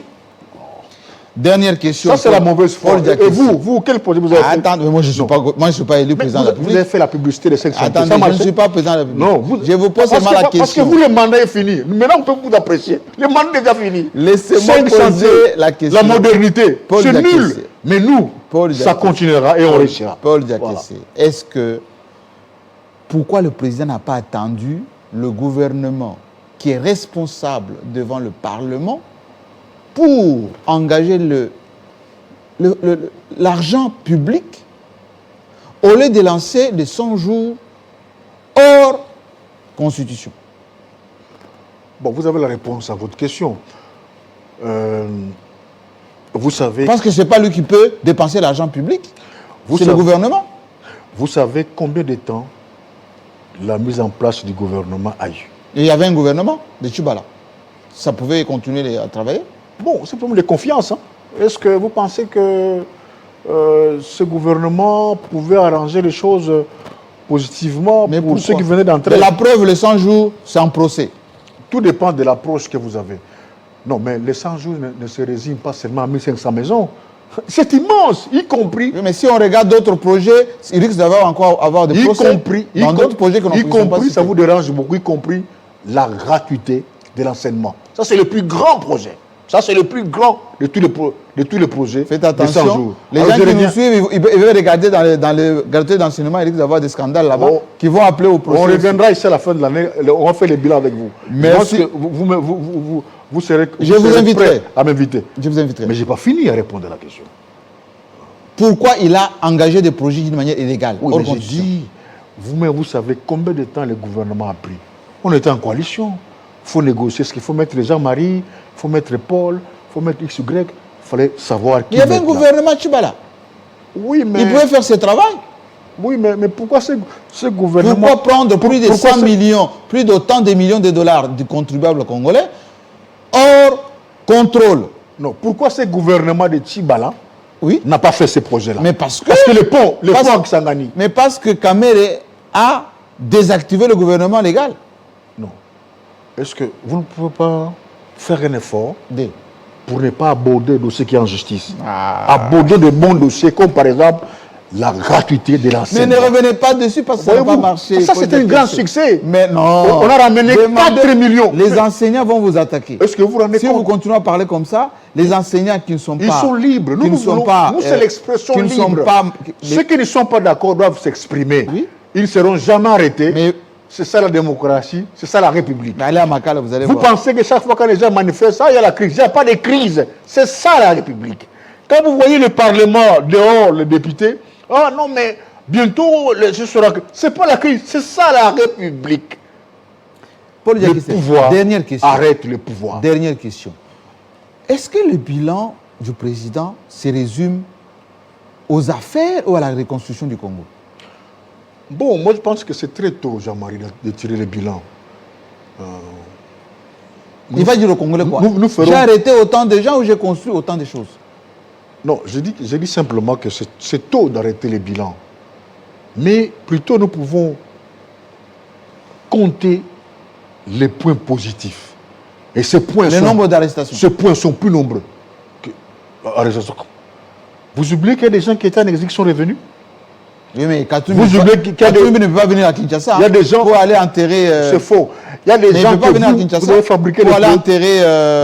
Dernière question. Ça, c'est la mauvaise foi. Paul Et Diakessi. vous, quel projet vous avez fait? Attends, mais moi je ne suis pas élu Mais président de la vous avez République. fait la publicité des 500 Attendez, Ça je ne marche? suis pas président de la République. Non, Je vous pose seulement la Parce que question. vous, le mandat est fini. Maintenant, on peut vous apprécier. Le mandat est déjà fini. Laissez-moi 5 poser chantiers, la question. La modernité, Paul c'est Diakessi. nul. Mais nous, Paul ça Diakessi. continuera et on réussira. Paul Voilà. Diakessi, est-ce que pourquoi le président n'a pas attendu le gouvernement qui est responsable devant le Parlement pour engager l'argent public au lieu de lancer des 100 jours hors Constitution? Bon, vous avez la réponse à votre question. Vous savez... Parce que ce n'est pas lui qui peut dépenser l'argent public. C'est le gouvernement. Vous savez combien de temps la mise en place du gouvernement a eu? Et il y avait un gouvernement de Tchibala. Ça pouvait continuer à travailler? Bon, c'est un problème de confiance. Hein. Est-ce que vous pensez que ce gouvernement pouvait arranger les choses positivement pour ceux qui venaient d'entrer? La preuve, les 100 jours, c'est en procès. Tout dépend de l'approche que vous avez. Non, mais les 100 jours ne se résument pas seulement à 1500 maisons. C'est immense, y compris... Oui, mais si on regarde d'autres projets, il risque d'avoir encore avoir des procès dans d'autres projets que l'on ne peut pas citer. Ça vous dérange beaucoup, y compris la gratuité de l'enseignement. Ça, c'est le plus grand projet. Ça, c'est le plus grand de tous les projets. Faites attention. Les gens qui nous suivent, ils veulent regarder dans les gratuités d'enseignement, il risque d'avoir des scandales là-bas qui vont appeler au procès. On reviendra ici à la fin de l'année, on va faire les bilans avec vous. Merci. Vous serez prêt à m'inviter. Je vous inviterai. Mais je n'ai pas fini à répondre à la question. Pourquoi il a engagé des projets d'une manière illégale? Oui, mais j'ai dit, vous-même, vous savez combien de temps le gouvernement a pris. On était en coalition. Il faut négocier ce qu'il faut mettre les Jean-Marie, il faut mettre Paul, il faut mettre XY. Il fallait savoir qui. Il y avait un gouvernement Tchibala. Oui, mais... Il pouvait faire ce travail. Oui, mais pourquoi ce gouvernement... Pourquoi prendre plus de 100 millions, plus d'autant de millions de dollars du contribuable congolais hors contrôle? Non, pourquoi ce gouvernement de Tchibala n'a pas fait ces projets-là? Mais parce que le pont à Kisangani. Mais parce que Kamere a désactivé le gouvernement légal. Non. Est-ce que vous ne pouvez pas faire un effort pour ne pas aborder le dossier qui est en justice? Aborder de bons dossiers, comme par exemple la gratuité de l'enseignement. Mais ne revenez pas dessus parce que ça n'a pas marché. Ça, c'est un grand succès. Mais non. On a ramené 4 millions. Les enseignants vont vous attaquer. Est-ce que vous rendez compte? Si vous continuez à parler comme ça, les enseignants qui ne sont pas... Ils sont libres. Nous, c'est l'expression libre. Ceux qui ne sont pas d'accord doivent s'exprimer. Oui? Ils ne seront jamais arrêtés. Mais c'est ça la démocratie, c'est ça la République. Mais allez à Makala, vous allez voir. Vous pensez que chaque fois que les gens manifestent, il y a la crise. Il n'y a pas de crise. C'est ça la République. Quand vous voyez le Parlement dehors, les députés, ah non, mais bientôt, ce sera... C'est pas la crise, c'est ça la République. Paul le pouvoir dernière question. Arrête le pouvoir. Dernière question. Est-ce que le bilan du président se résume aux affaires ou à la reconstruction du Congo? Bon, moi je pense que c'est très tôt, Jean-Marie, de tirer le bilan. Il va dire au Congolais quoi? J'ai arrêté autant de gens ou j'ai construit autant de choses? Non, je dis simplement que c'est tôt d'arrêter les bilans. Mais plutôt nous pouvons compter les points positifs. Et ces points nombre d'arrestations. Ces points sont plus nombreux. Vous oubliez qu'il y a des gens qui étaient en exil qui sont revenus? Oui, mais Katumbi ne peut pas venir à Kinshasa. Il y a des gens pour aller enterrer... C'est faux. Il y a des gens qui vous avez fabriqué pour aller enterrer...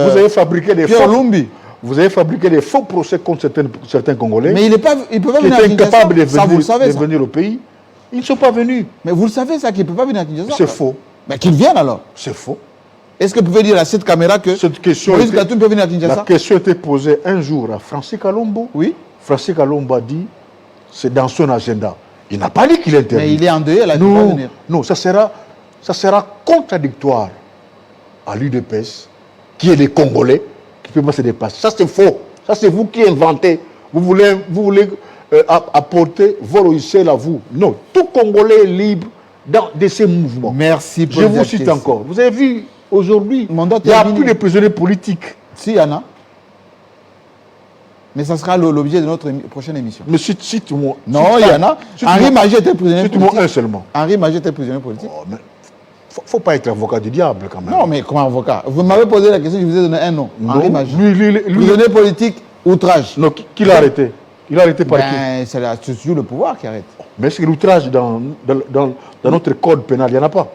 Vous avez fabriqué des Pierre Lumbi. Vous avez fabriqué des faux procès contre certains Congolais. Mais il ne peut pas venir à Kinshasa. Incapables de ça, vous le savez, de venir au pays. Ils ne sont pas venus. Mais vous le savez, ça, qu'il ne peut pas venir à Kinshasa. C'est faux. Mais qu'il vienne alors. C'est faux. Est-ce que vous pouvez dire à cette caméra que cette question peut venir à Kinshasa? La question était posée un jour à Francis Kalombo. Oui. Francis Kalombo a dit, c'est dans son agenda. Il n'a pas dit qu'il est interdit. Mais il est endeuillé, là, il ne peut pas venir. Non, ça sera contradictoire à l'UDPS, qui est des Congolais, qui ne peut pas se dépasser. Ça, c'est faux. Ça, c'est vous qui inventez. Vous voulez apporter vos logiciels à vous. Non, tout Congolais est libre de ces mouvements. Merci pour Je vous cite encore. Vous avez vu, aujourd'hui, il n'y a plus de prisonniers politiques. Si, il y en a. Mais ça sera l'objet de notre prochaine émission. Mais cite-moi. Non, il y en a. Henri Magé était prisonnier politique. Cite-moi un seulement. Henri Magé était prisonnier politique. Oh, mais faut pas être avocat du diable quand même. Non, mais comment avocat? Vous m'avez posé la question, je vous ai donné un nom. Henri Magé. Lui, prisonnier politique, outrage. Non, qui l'a arrêté? Il a arrêté par qui? C'est toujours le pouvoir qui arrête. Mais est-ce que l'outrage dans notre code pénal, il n'y en a pas?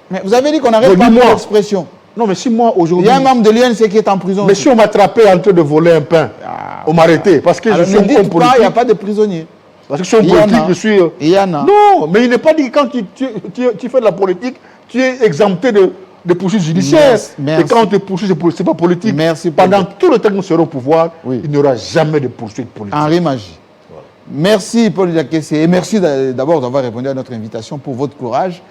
Mais vous avez dit qu'on n'arrête pas l'expression. Non, mais si moi aujourd'hui... Il y a un membre de l'UNC qui est en prison. Mais si on m'attrapait en train de voler un pain, on m'arrêtait. Parce que je suis un homme politique. Il n'y a pas de prisonniers. Parce que je suis un politique, je suis... Il y en a. Non, mais il n'est pas dit que quand tu fais de la politique, tu es exempté de poursuites judiciaires. Et quand on te poursuit, ce n'est pas politique. Merci. Pendant tout le temps que nous serons au pouvoir, il n'y aura jamais de poursuites politiques. Henri Magé. Voilà. Merci Paul Diakessé. Et merci d'abord d'avoir répondu à notre invitation pour votre courage.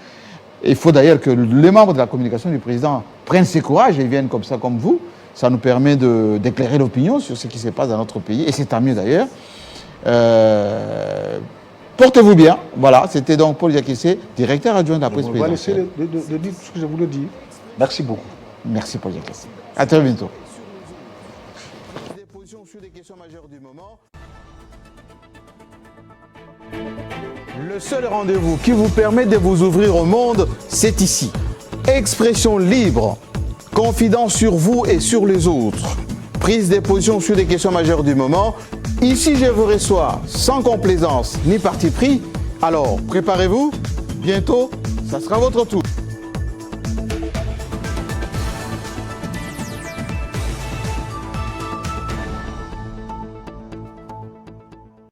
Il faut d'ailleurs que les membres de la communication du président prennent ce courage et viennent comme ça, comme vous. Ça nous permet d'éclairer l'opinion sur ce qui se passe dans notre pays, et c'est tant mieux d'ailleurs. Portez-vous bien. Voilà, c'était donc Paul Diakessé, directeur adjoint de la presse présidentielle. On va laisser de dire tout ce que je voulais dire. Merci beaucoup. Merci Paul Diakessé. À très bientôt. Des positions sur des questions majeures du moment. Le seul rendez-vous qui vous permet de vous ouvrir au monde, c'est ici. Expression libre, confidence sur vous et sur les autres. Prise de position sur des questions majeures du moment. Ici, je vous reçois sans complaisance ni parti pris. Alors, préparez-vous. Bientôt, ça sera votre tour.